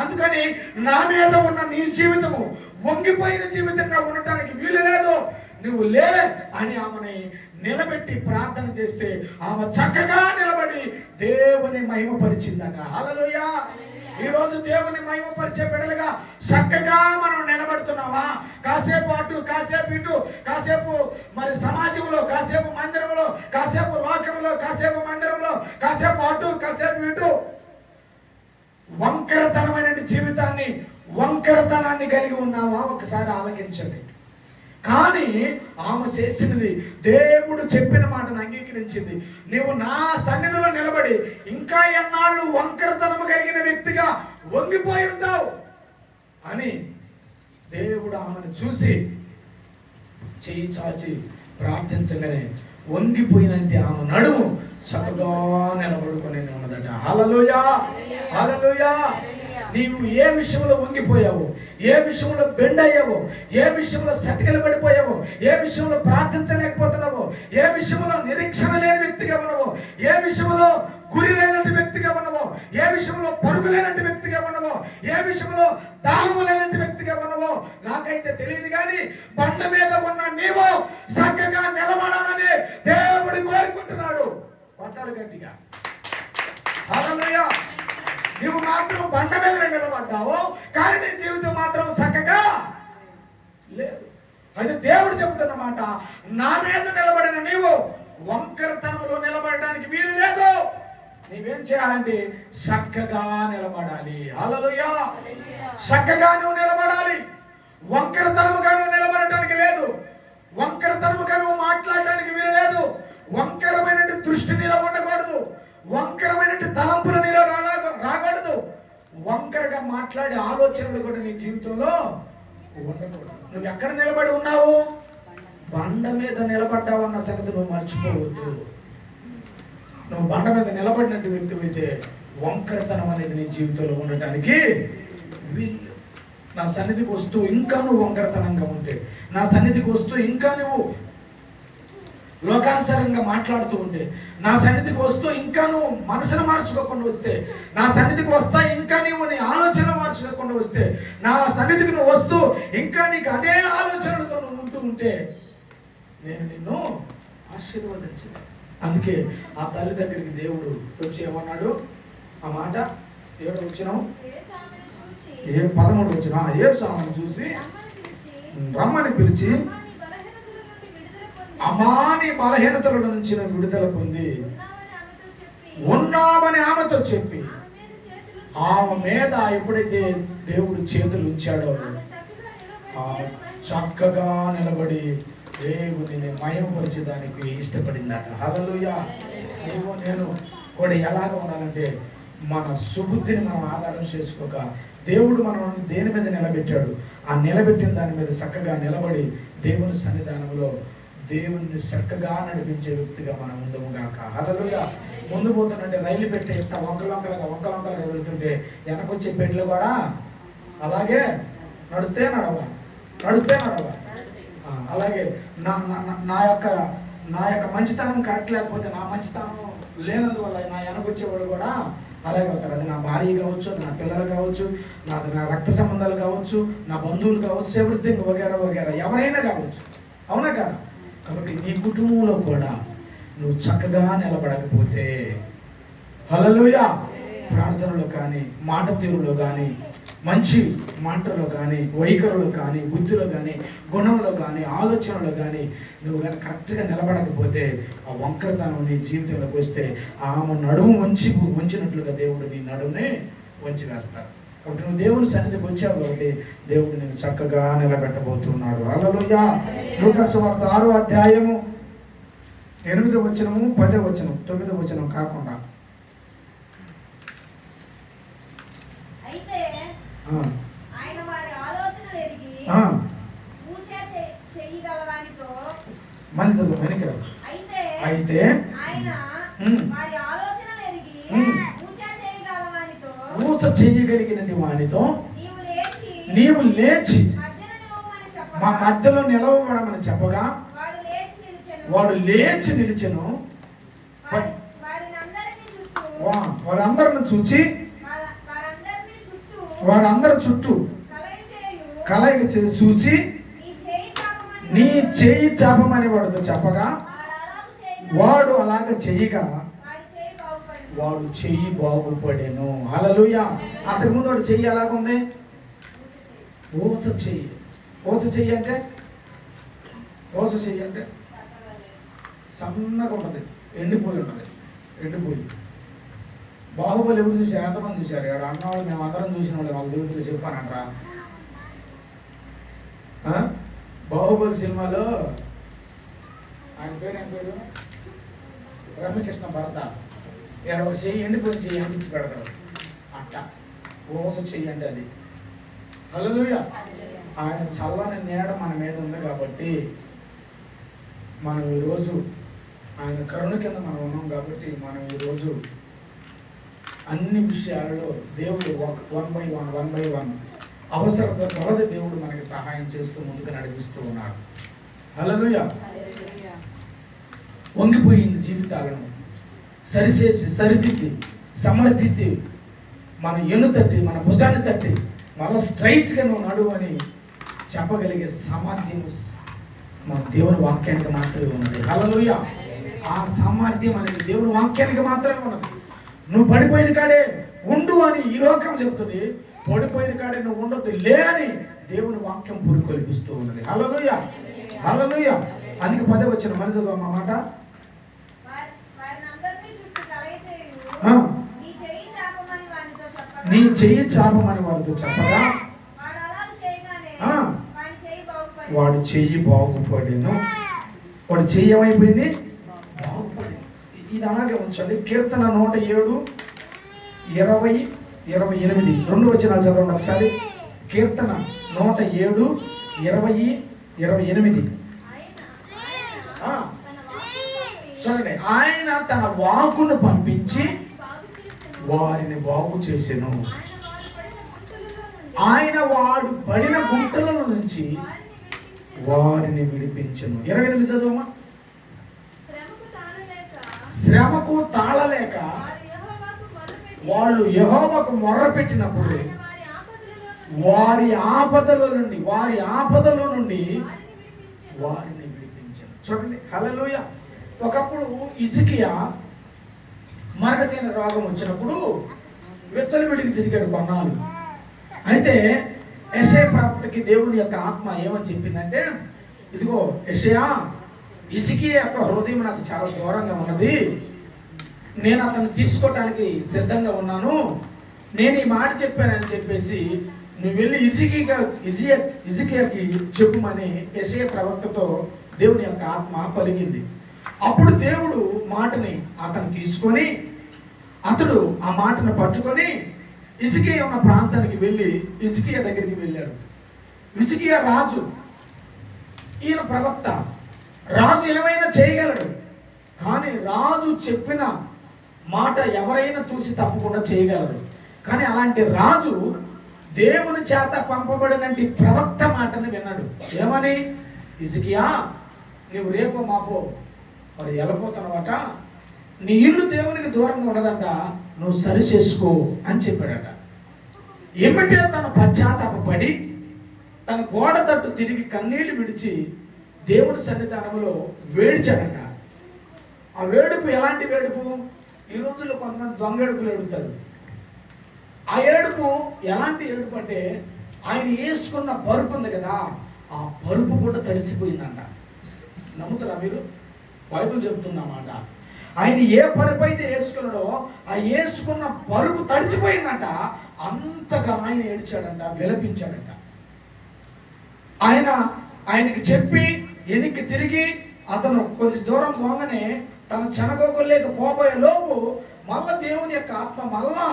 అందుకని నా మీద ఉన్న నీ జీవితము వంగిపోయిన జీవితంగా ఉండటానికి వీలు లేదు. నువ్వు లే అని ఆమెని నిలబెట్టి ప్రార్థన చేస్తే ఆమె చక్కగా నిలబడి దేవుని మహిమపరిచిందట. హల్లెలూయా. ఈరోజు దేవుని మహిమపరిచే బిడ్డలుగా చక్కగా మనం నిలబడుతున్నావా? కాసేపు అటు, కాసేపు ఇటు, కాసేపు మరి సమాజంలో, కాసేపు మందిరంలో, కాసేపు లోకంలో, కాసేపు మందిరంలో, కాసేపు అటు, కాసేపు ఇటు వంకరతనమైన జీవితాన్ని, వంకరతనాన్ని కలిగి ఉన్నావా? ఒకసారి ఆలోచించండి. కానీ ఆమె చేసినది దేవుడు చెప్పిన మాటను అంగీకరించింది. నీవు నా సన్నిధిలో నిలబడి ఇంకా ఎన్నాళ్ళు వంకరతనము కలిగిన వ్యక్తిగా వంగిపోయి ఉంటావు అని దేవుడు ఆమెను చూసి చేయి చాచి ప్రార్థించగానే వంగిపోయినంటే ఆమె నడుము చక్కగా నిలబడుకొని ఉన్నదట. హల్లెలూయా, హల్లెలూయా. నీవు ఏ విషయంలో వంగిపోయావో, ఏ విషయంలో బెండ్ అయ్యావో, ఏ విషయంలో సతికిల పడిపోయావో, ఏ విషయంలో ప్రార్థించలేకపోతున్నావో, ఏ విషయంలో నిరీక్షణ లేని వ్యక్తిగా ఉన్నావో, ఏ విషయంలో గురి లేనట్టు వ్యక్తిగా ఉన్నావో, ఏ విషయంలో పరుగు లేనట్టు వ్యక్తిగా ఉన్నావో, ఏ విషయంలో దాహము లేనట్టు వ్యక్తిగా ఉన్నావో నాకైతే తెలియదు. కానీ బండ మీద ఉన్న నీవు చక్కగా నిలబడాలని దేవుడు కోరుకుంటున్నాడు. కొట్టాలి గట్టిగా. హల్లెలూయా. నీవు మాత్రం బండ మీద నిలబడ్డావు, కానీ నీ జీవితం మాత్రం చక్కగా లేదు. అది దేవుడు చెబుతున్న మాట. నా మీద నిలబడిన నీవు వంకరతనంలో నిలబడడానికి వీలు లేదు. నీవేం చేయాలంటే చక్కగా నిలబడాలి. హల్లెలూయా. చక్కగా నువ్వు నిలబడాలి. వంకరతనముగా నువ్వు నిలబడటానికి లేదు. వంకరతనముగా నువ్వు మాట్లాడటానికి వీలు లేదు. వంకరమైన దృష్టి నీలో ఉండకూడదు. వంకరమైన తలంపులు నీలో రాకూడదు. వంకరగా మాట్లాడే ఆలోచనలు కూడా నీ జీవితంలో ఉండకూడదు. నువ్వు ఎక్కడ నిలబడి ఉన్నావు? బండ మీద నిలబడ్డావన్న సంగతి నువ్వు మర్చిపోవద్దు. నువ్వు బండ మీద నిలబడినట్టు వ్యక్తి అయితే వంకరతనం అనేది నీ జీవితంలో ఉండటానికి వీళ్ళు. నా సన్నిధికి వస్తూ ఇంకా నువ్వు వంకరతనంగా ఉంటే, నా సన్నిధికి వస్తూ ఇంకా నువ్వు లోకానుసారంగా మాట్లాడుతూ ఉంటే, నా సన్నిధికి వస్తూ ఇంకా నువ్వు మనసును మార్చుకోకుండా వస్తే, నా సన్నిధికి వస్తా ఇంకా నీవు నీ ఆలోచన మార్చుకోకుండా వస్తే, నా సన్నిధికి నువ్వు వస్తూ ఇంకా నీకు అదే ఆలోచనలతో నువ్వు ఉంటూ ఉంటే నేను నిన్ను ఆశీర్వదించను. అందుకే ఆ తల్లి దగ్గరికి దేవుడు వచ్చి ఏమన్నాడు? ఆ మాట ఏడు వచ్చినావు 13 వచ్చిన యేసు ఆమెను చూసి రమ్మని పిలిచి, అమ్మా నీ బలహీనతల నుంచి విడుదల పొంది ఉన్నామని ఆమెతో చెప్పి, ఆమె మీద ఎప్పుడైతే దేవుడు చేతులు ఉంచాడో ఆమె చక్కగా నిలబడి దేవుడిని మహిమపరిచేదానికి ఇష్టపడిందట. హల్లెలూయా. నీవు నేను కూడా ఎలాగ ఉండాలంటే మన సుబుద్ధిని మనం ఆధారం చేసుకోక దేవుడు మనం దేని మీద నిలబెట్టాడు, ఆ నిలబెట్టిన దాని మీద చక్కగా నిలబడి దేవుని సన్నిధానంలో దేవుణ్ణి చక్కగా నడిపించే వ్యక్తిగా మనం ముందుగాక. హల్లెలూయా. ముందు పోతున్నట్టే రైలు పెట్టి ఇట్ట వంకలంకలుగా వెళ్తుంటే వెనకొచ్చే పెట్లు కూడా అలాగే నడుస్తే నడవ. అలాగే నా యొక్క మంచితనం కరెక్ట్ లేకపోతే, నా మంచితనం లేనందువల్ల నా వెనకొచ్చేవాడు కూడా అలాగే అవుతారు. అది నా భార్య కావచ్చు, అది నా పిల్లలు కావచ్చు, నా రక్త సంబంధాలు కావచ్చు, నా బంధువులు కావచ్చు, ఎవ్రీథింగ్ వగేరా ఎవరైనా కావచ్చు. అవునా కదా? కాబట్టి నీ కుటుంబంలో కూడా నువ్వు చక్కగా నిలబడకపోతే, హల్లెలూయా, ప్రార్థనలో కానీ, మాట తీరులో కానీ, మంచి మాటలో కానీ, వైఖరిలో కానీ, బుద్ధిలో కానీ, గుణంలో కానీ, ఆలోచనలో కానీ నువ్వు కానీ కరెక్ట్గా నిలబడకపోతే ఆ వంకరతనం నీ జీవితంలోకి వస్తే ఆమె నడుము వంచినట్లుగా దేవుడు నీ నడుముని వంచి వేస్తాడు. కాబట్టి నువ్వు దేవుని సన్నిధికి వచ్చావు కాబట్టి దేవుడు నేను చక్కగా నిలబెట్టబోతున్నాడు. హల్లెలూయా. లూకా సువార్త 6వ అధ్యాయము 8వ వచనము 10వ వచనం 9వ వచనం కాకుండా ఆయన వారి ఆలోచనలు ఎరిగి పూజ చేయగలవానితో మళ్ళీ చదువు వెనక్కి. అయితే ఆయన వారి ఆలోచనలు ఎరిగి పూజ చేయగలిగినటువంటి వానితో నీవు లేచి మా మధ్యలో నిలవబడమని చెప్పగా వాడు లేచి నిలిచెను. వారందరిని చూచి వారందరి చుట్టూ కలయిక చేసి చూసి నీ చేయి చాపమని వాడితో చెప్పగా వాడు అలాగ చేయగా వాడు చెయ్యి బాగుపడేను. హల్లెలూయా. అంతకుముందు వాడు చెయ్యి ఎలాగుంది? ఓస చెయ్యి అంటే సన్నగా ఉంటుంది, ఎండిపోయి బాహుబలి ఎవరు చూశారు? ఎంతమంది చూశారు? ఎవరు అన్నవాళ్ళు మేము అందరం చూసిన వాళ్ళు వాళ్ళ దేవుతులు చెప్పానంటరా. బాహుబలి సినిమాలో ఆయన పేరు ఏం పేరు, రమ్యకృష్ణ భరత, ఇక్కడ ఒక చెయ్యి ఎండిపోయిన చెయ్యి అంటించి పెడతాడు అట్ట ఓస చెయ్యి అంటే అది. హల్లెలూయా. ఆయన చల్లని నీడ మన మీద ఉంది కాబట్టి మనం ఈరోజు ఆయన కరుణ కింద మనం ఉన్నాం కాబట్టి మనం ఈరోజు అన్ని విషయాలలో దేవుడు వన్ బై వన్ అవసరత కొలది దేవుడు మనకి సహాయం చేస్తూ ముందుకు నడిపిస్తూ ఉన్నాడు. హల్లెలూయా. వంగిపోయిన జీవితాలను సరిచేసి సరిదిద్ది సమర్థిద్ది మన ఎన్ను తట్టి మన భుజాన్ని తట్టి మళ్ళీ స్ట్రైట్గా నువ్వు నడువు అని చెప్పగలిగే సామర్థ్యం మన దేవుని వాక్యానికి మాత్రమే ఉన్నది. హల్లెలూయా. ఆ సామర్థ్యం అనేది దేవుని వాక్యానికి మాత్రమే ఉన్నది. నువ్వు పడిపోయిన కాడే ఉండు అని ఈ లోకం చెప్తుంది, పడిపోయిన కాడే నువ్వు ఉండొద్దు లే అని దేవుని వాక్యం పురికొల్పిస్తూ ఉన్నది. హల్లెలూయా. హల్లెలూయా. అందుకే 10వ వచనం మరి చదువు అమ్మ మాట. నీ చెయ్యి చాపమని వారితో చెప్పగా వాడు చెయ్యి బాగుపడిను. వాడు చెయ్యి ఏమైపోయింది? బాగుపడింది. ఇది అలాగే ఉంచండి. కీర్తన 107, 20, 28 2 వచనాలు చదవండి ఒకసారి. కీర్తన 107, 20, 28. చూడండి, ఆయన తన వాక్కును పంపించి వారిని బాగు చేసెను. ఆయన వాడు పడిన గుంటల నుంచి వారిని విడిపించెను. 28 చదువమ్మా. శ్రమకు తాళలేక వాళ్ళు యెహోవాకు మొర్రపెట్టినప్పుడు వారి ఆపదలో నుండి వారిని విడిపించెను. చూడండి. హల్లెలూయా. ఒకప్పుడు హిజ్కియా మరణకైన రోగం వచ్చినప్పుడు విచ్చలవిడికి తిరిగాడు కొన్నాళ్ళు. అయితే యెషయా ప్రవక్తకి దేవుని యొక్క ఆత్మ ఏమని చెప్పిందంటే, ఇదిగో యెషయా, హిజ్కియా యొక్క హృదయం నాకు చాలా దూరంగా ఉన్నది, నేను అతన్ని తీసుకోవటానికి సిద్ధంగా ఉన్నాను, నేను ఈ మాట చెప్పానని చెప్పేసి నువ్వు వెళ్ళి హిజ్కియాకి చెప్పుమని యెషయా ప్రవక్తతో దేవుని యొక్క ఆత్మ పలికింది. అప్పుడు దేవుడు మాటని అతను తీసుకొని అతడు ఆ మాటను పట్టుకొని హిజ్కియా ఉన్న ప్రాంతానికి వెళ్ళి హిజ్కియా దగ్గరికి వెళ్ళాడు. హిజ్కియా రాజు, ఈయన ప్రవక్త. రాజు ఏమైనా చేయగలడు, కానీ రాజు చెప్పిన మాట ఎవరైనా చూసి తప్పకుండా చేయగలరు. కానీ అలాంటి రాజు దేవుని చేత పంపబడినటువంటి ప్రవక్త మాటని విన్నాడు. ఏమని? హిజ్కియా, నువ్వు రేపో మాపో మరి వెళ్ళిపోతున్నావట, నీ ఇల్లు దేవునికి దూరంగా ఉన్నదంట, నువ్వు సరి చేసుకో అని చెప్పాడట. ఏమిటే తన పశ్చాత్తాపడి తన గోడ తట్టు తిరిగి కన్నీళ్లు విడిచి దేవుని సన్నిధానంలో వేడిచాడట. ఆ వేడుపు ఎలాంటి వేడుపు? ఈ రోజుల్లో కొంతమంది దొంగ ఏడుపులు ఏడుతారు. ఆ ఏడుపు ఎలాంటి ఏడుపు అంటే, ఆయన వేసుకున్న పరుపు ఉంది కదా, ఆ పరుపు కూడా తడిసిపోయిందంట. నమ్ముతారా మీరు? బైబిల్ చెబుతున్నమాట. ఆయన ఏ పరుపు అయితే వేసుకున్నాడో ఆ వేసుకున్న పరుపు తడిచిపోయిందంట. అంతగా ఆయన ఏడ్చాడంట, విలపించాడంట. ఆయనకి చెప్పి వెనక్కి తిరిగి అతను కొంచెం దూరం పోగానే తన చెనగోగులేక పోబోయే లోపు మళ్ళా దేవుని యొక్క ఆత్మ మళ్ళా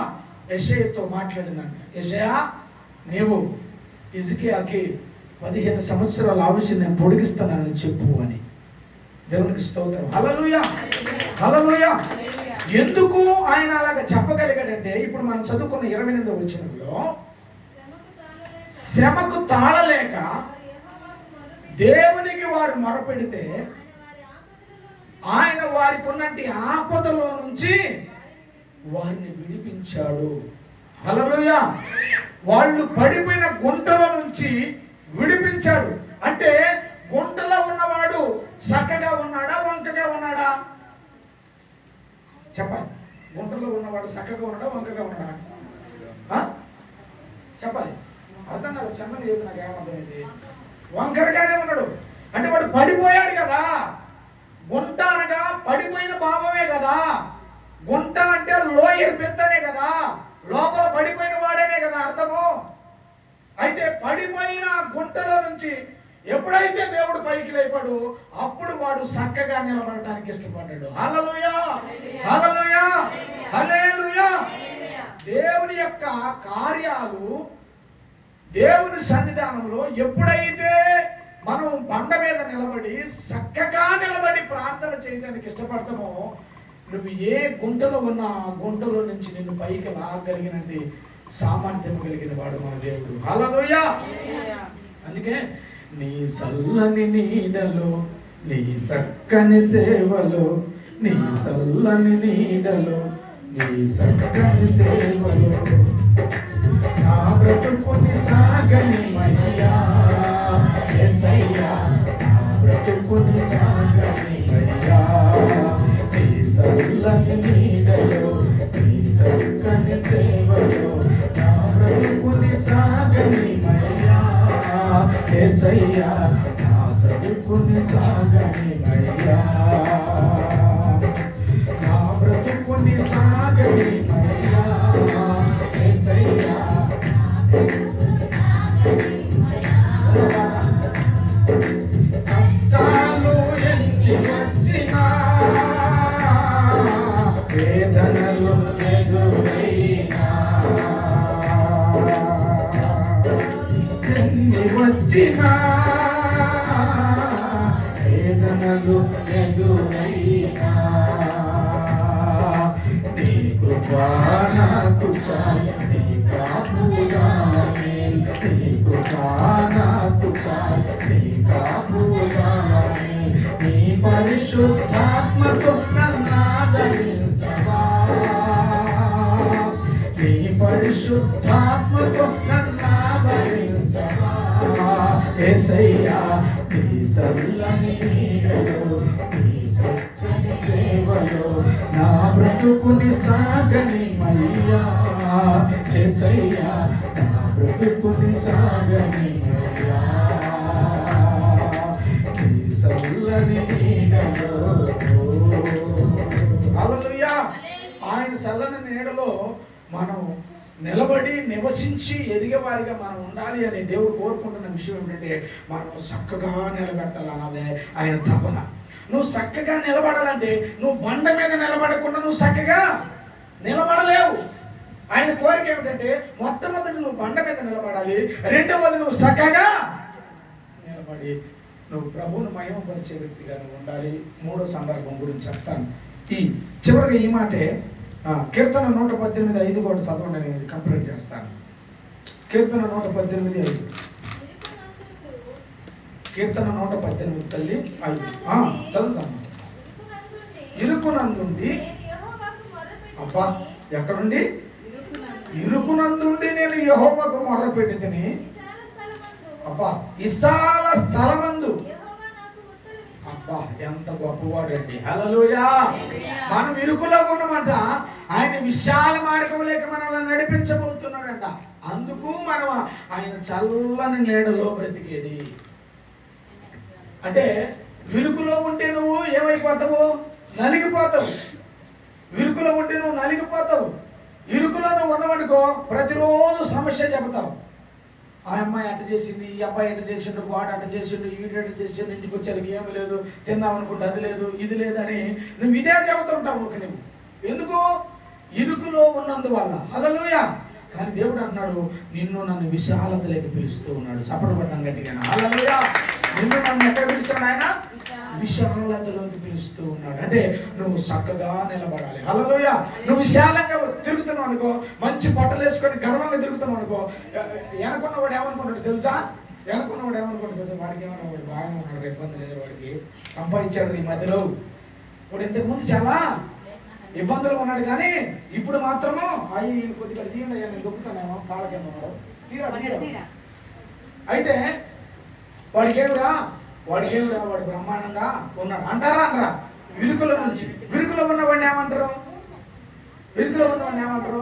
యెషయాతో మాట్లాడిందంట. యెషయా, నీవు హిజ్కియాకి 15 సంవత్సరాల ఆయుష్ని నేను పొడిగిస్తానని చెప్పు అని. దేవునికి స్తోత్రం. హల్లెలూయా. హల్లెలూయా. ఎందుకు ఆయన అలాగ చెప్పగలిగాడంటే, ఇప్పుడు మనం చదువుకున్న 28వ వచనంలో శ్రమకు తాళలేక దేవునికి వారు మొరపెడితే ఆయన వారికి ఉన్నంటి ఆపదలో నుంచి వారిని విడిపించాడు. హల్లెలూయా. వాళ్ళు పడిపోయిన గుంటల నుంచి విడిపించాడు. అంటే గుంటలో ఉన్నవాడు చక్కగా ఉన్నాడా, వంకగా ఉన్నాడా? చెప్పాలి. గుంటలో ఉన్నవాడు చక్కగా ఉన్నాడా, వంకగా ఉన్నాడా? చెప్పాలి. అర్థం కాదు. చెన్నై చెప్పి నాకు ఏమర్థమైంది? వంకరగానే ఉన్నాడు. అంటే వాడు పడిపోయాడు కదా. గుంట అనగా పడిపోయిన భావమే కదా. గుంట అంటే లోయర్ బెత్తనే కదా, లోపల పడిపోయిన వాడనే కదా అర్థము. అయితే పడిపోయిన గుంటలో నుంచి ఎప్పుడైతే దేవుడు పైకి లేపాడు అప్పుడు వాడు చక్కగా నిలబడటానికి ఇష్టపడ్డాడు. హల్లెలూయా, హల్లెలూయా, హల్లెలూయా. దేవుని యొక్క కార్యాలు దేవుని సన్నిధానంలో ఎప్పుడైతే మనం బండ మీద నిలబడి చక్కగా నిలబడి ప్రార్థన చేయడానికి ఇష్టపడతామో, నువ్వు ఏ గుంటలో ఉన్నా ఆ గుంటలో నుంచి నిన్ను పైకి లాగలిగినది సామర్థ్యం కలిగిన వాడు మన దేవుడు. హల్లెలూయా. అందుకే నీ చల్లని నీడలో, నీ చక్కని సేవలో, నీ చల్లని నీడలో, నీ చక్కని సేవలో నా బ్రతుకుని సాగనిమయ్యా యేసయ్యా, నా బ్రతుకుని సాగనిమయ్యా. నీ చల్లని నీడలో, నీ చక్కని సేవలో నా బ్రతుకుని సాగనిమయ్యా యేసయ్యా, నా బ్రతుకుని సాగనిమయ్యా, నా బ్రతుకుని సాగనిమయ్యా యేసయ్యా. కష్టాలు ఎన్ని వచ్చినా, వేదనలు ఎదురైనా, ఎన్ని వచ్చినా, వేదనలు ఎదురైనా, నీ కృపా నాకు చాలు, నీ కాపుదలమే, నీ కృపా నాకు చాలు, నీ కాపుదలమే. నీ పరిశుద్ధాత్మతో నన్నాదరించవా, నీ పరిశుద్ధాత్మతో నన్నాదరించవా యేసయ్యా. నీ చల్లని నీడలో, నీ చక్కని సేవలో నా బ్రతుకుని సాగనిమయ్యా యేసయ్యా, నా బ్రతుకుని సాగనిమయ్యా. నీ చల్లని నీడలో. హల్లెలూయా. ఆయన చల్లని నీడలో మనం నిలబడి నివసించి ఎదిగేవారిగా మనం ఉండాలి అని దేవుడు కోరుకుంటున్న విషయం ఏంటంటే, మనం చక్కగా నిలబెట్టాలన్నదే ఆయన తపన. నువ్వు చక్కగా నిలబడాలంటే నువ్వు బండ మీద నిలబడకుండా నువ్వు చక్కగా నిలబడలేవు. ఆయన కోరిక ఏమిటంటే, మొట్టమొదటి నువ్వు బండ మీద నిలబడాలి, రెండవది నువ్వు చక్కగా నిలబడి నువ్వు ప్రభువును మహిమపరిచే వ్యక్తిగా నువ్వు ఉండాలి. మూడో సందర్భం గురించి చెప్తాను. చివరిగా ఈ మాటే కీర్తన 118:5 కూడా చదవండి, నేను కంప్లీట్ చేస్తాను. కీర్తన 118:5. కీర్తన 118 తల్లి 5 చదువుతాను. ఇరుకునందుండి, అబ్బా ఎక్కడుండి? ఇరుకునందుండి నేను యెహోవాకు మొర్రపెట్టి తిని, అబ్బా విశాల స్థలమందు. అబ్బా ఎంత గొప్పవాడండి. హల్లెలూయా. మనం ఇరుకులో ఉన్నామంట, ఆయన విశాల మార్గంలోకి మనల్ని నడిపించబోతున్నాడంట. అందుకు మనం ఆయన చల్లని నీడలో బ్రతికేది. అంటే విరుకులో ఉంటే నువ్వు ఏమైపోతావు? నలిగిపోతావు. విరుకులో ఉంటే నువ్వు నలిగిపోతావు. ఇరుకులో నువ్వు ఉన్నావనుకో ప్రతిరోజు సమస్య చెబుతావు. ఆ అమ్మాయి అట్ట చేసింది, ఈ అబ్బాయి ఎట్ట చేసిండు, వాడు అట్ట చేసిండు, వీడు అట్ట చేసిండు, ఇంటికి వచ్చేకి ఏమి లేదు, తిన్నాం అనుకుంటే అది లేదు, ఇది లేదని నువ్వు ఇదే చెబుతుంటావు. ఒక నువ్వు ఎందుకు? ఇరుకులో ఉన్నందువల్ల. హల్లెలూయా. కానీ దేవుడు అంటున్నాడు, నిన్ను నన్ను విశాలతలోకి పిలుస్తూ ఉన్నాడు. చప్పట్లు కొట్టాను గట్టిగా. హల్లెలూయా. నిన్ను నన్ను ఎక్కడ పిలుస్తున్నాడు ఆయన? విశాలతలోకి పిలుస్తూ ఉన్నాడు. అంటే నువ్వు చక్కగా నిలబడాలి. హల్లెలూయా. నువ్వు విశాలంగా తిరుగుతున్నావు అనుకో, మంచి బట్టలు వేసుకొని గర్వంగా తిరుగుతున్నావు అనుకో, వెనకున్నవాడు ఏమనుకుంటాడు తెలుసా? వెనకున్నవాడు ఏమనుకుంటాడు? వాడికి ఏమన్నా వాడు బాగానే ఉన్నాడు, ఇబ్బంది లేదు, వాడికి సంపాదించాడు ఈ మధ్యలో. వాడు ఇంతకుముందు చాలా ఇబ్బందులు ఉన్నాడు, కానీ ఇప్పుడు మాత్రము అయ్యి కొద్దిగా తీయండి, నేను దొక్కుతానేమో కాళ్ళకేమో తీరా. అయితే వాడికేమిరా వాడు బ్రహ్మాండంగా ఉన్నాడు అంటారా? అనరా? విరుకుల నుంచి. విరుకులో ఉన్నవాడిని ఏమంటారు? విరుకులో ఉన్నవాడిని ఏమంటారు?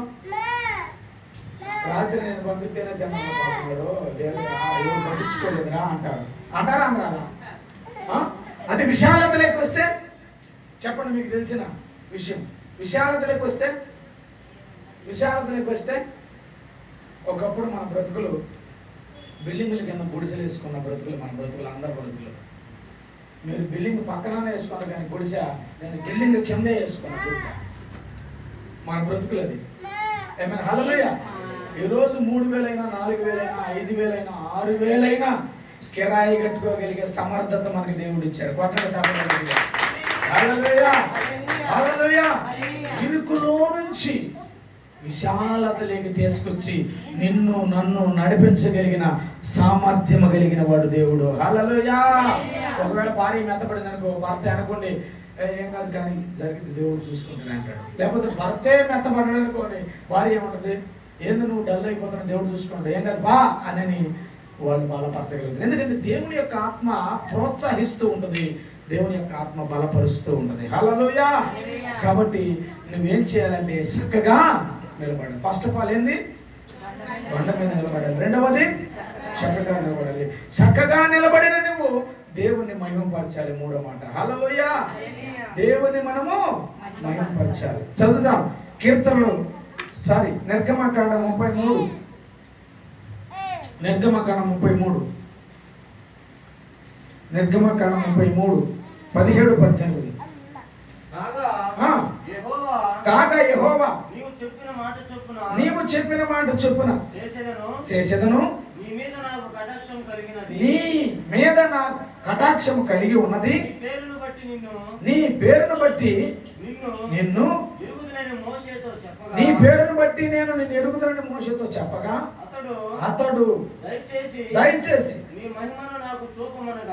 రాత్రి నేను పంపిస్తేనే తెమ్మన్నాడు, లేదురా ఎవరు పంపించుకోలేదురా అంటారు. అంటారా? అనరాదా? అది విశాలతలోకి వస్తే చెప్పండి, మీకు తెలిసిన విషయం. విశాలతలోకి వస్తే ఒకప్పుడు మన బ్రతుకులు బిల్డింగుల కింద గుడిసెలు వేసుకున్న బ్రతుకులు మన బ్రతుకులు, అందరి బ్రతుకులు. మీరు బిల్డింగ్ పక్కనే వేసుకోవాలి కానీ గుడిసె, నేను బిల్డింగ్ కిందే వేసుకున్నాను గుడిసె. మన బ్రతుకులు అది. ఏమైనా హల్లెలూయా. ఈరోజు 3,000 4,000 5,000 6,000 కిరాయి కట్టుకోగలిగే సమర్థత మనకి దేవుడు ఇచ్చాడు. కొట్టగా సమర్థత. హల్లెలూయా, హల్లెలూయా. ఇరుకులో నుంచి విశాలతలోకి తీసుకొచ్చి నిన్ను నన్ను నడిపించగలిగిన సామర్థ్యం కలిగిన వాడు దేవుడు. హల్లెలూయా. ఒకవేళ భార్య మెత్తపడింది అనుకో, భర్త అనుకోండి ఏం కాదు కానీ జరిగింది దేవుడు చూసుకుంటాను అంటాడు. లేకపోతే భర్తే మెత్తపడ్డాడు అనుకోండి, భార్య ఏమంటుంది, ఏంది నువ్వు డల్ అయిపోతున్నావు, దేవుడు చూసుకుంటాడు, ఏం కాదు బా అని వాళ్ళు బలపరచగలుగుతారు. ఎందుకంటే దేవుని యొక్క ఆత్మ ప్రోత్సహిస్తూ ఉంటుంది, దేవుని యొక్క ఆత్మ బలపరుస్తూ ఉంటుంది. హల్లెలూయా. కాబట్టి నువ్వేం చేయాలంటే చక్కగా నిలబడాలి. ఫస్ట్ ఆఫ్ ఆల్ ఏంది? బండ మీద నిలబడాలి. రెండవది చక్కగా నిలబడాలి. చక్కగా నిలబడిన నువ్వు దేవుని మహిమపరచాలి. మూడో మాట హల్లెలూయా. దేవుని మనము మహిమపరచాలి. చదువుదాం కీర్తనలు నిర్గమకాండం 33. నిర్గమకాండం 33 17-18. కాగా యెహోవా నీవు చెప్పిన మాట చొప్పున చేసేదను. నీ మీద నాకు కటాక్షం కలిగి ఉన్నది. నీ పేరును బట్టి నిన్ను నీ పేరును బట్టి నేను నిన్ను ఎరుగుదనని మోషేతో చెప్పగా అతడు దయచేసి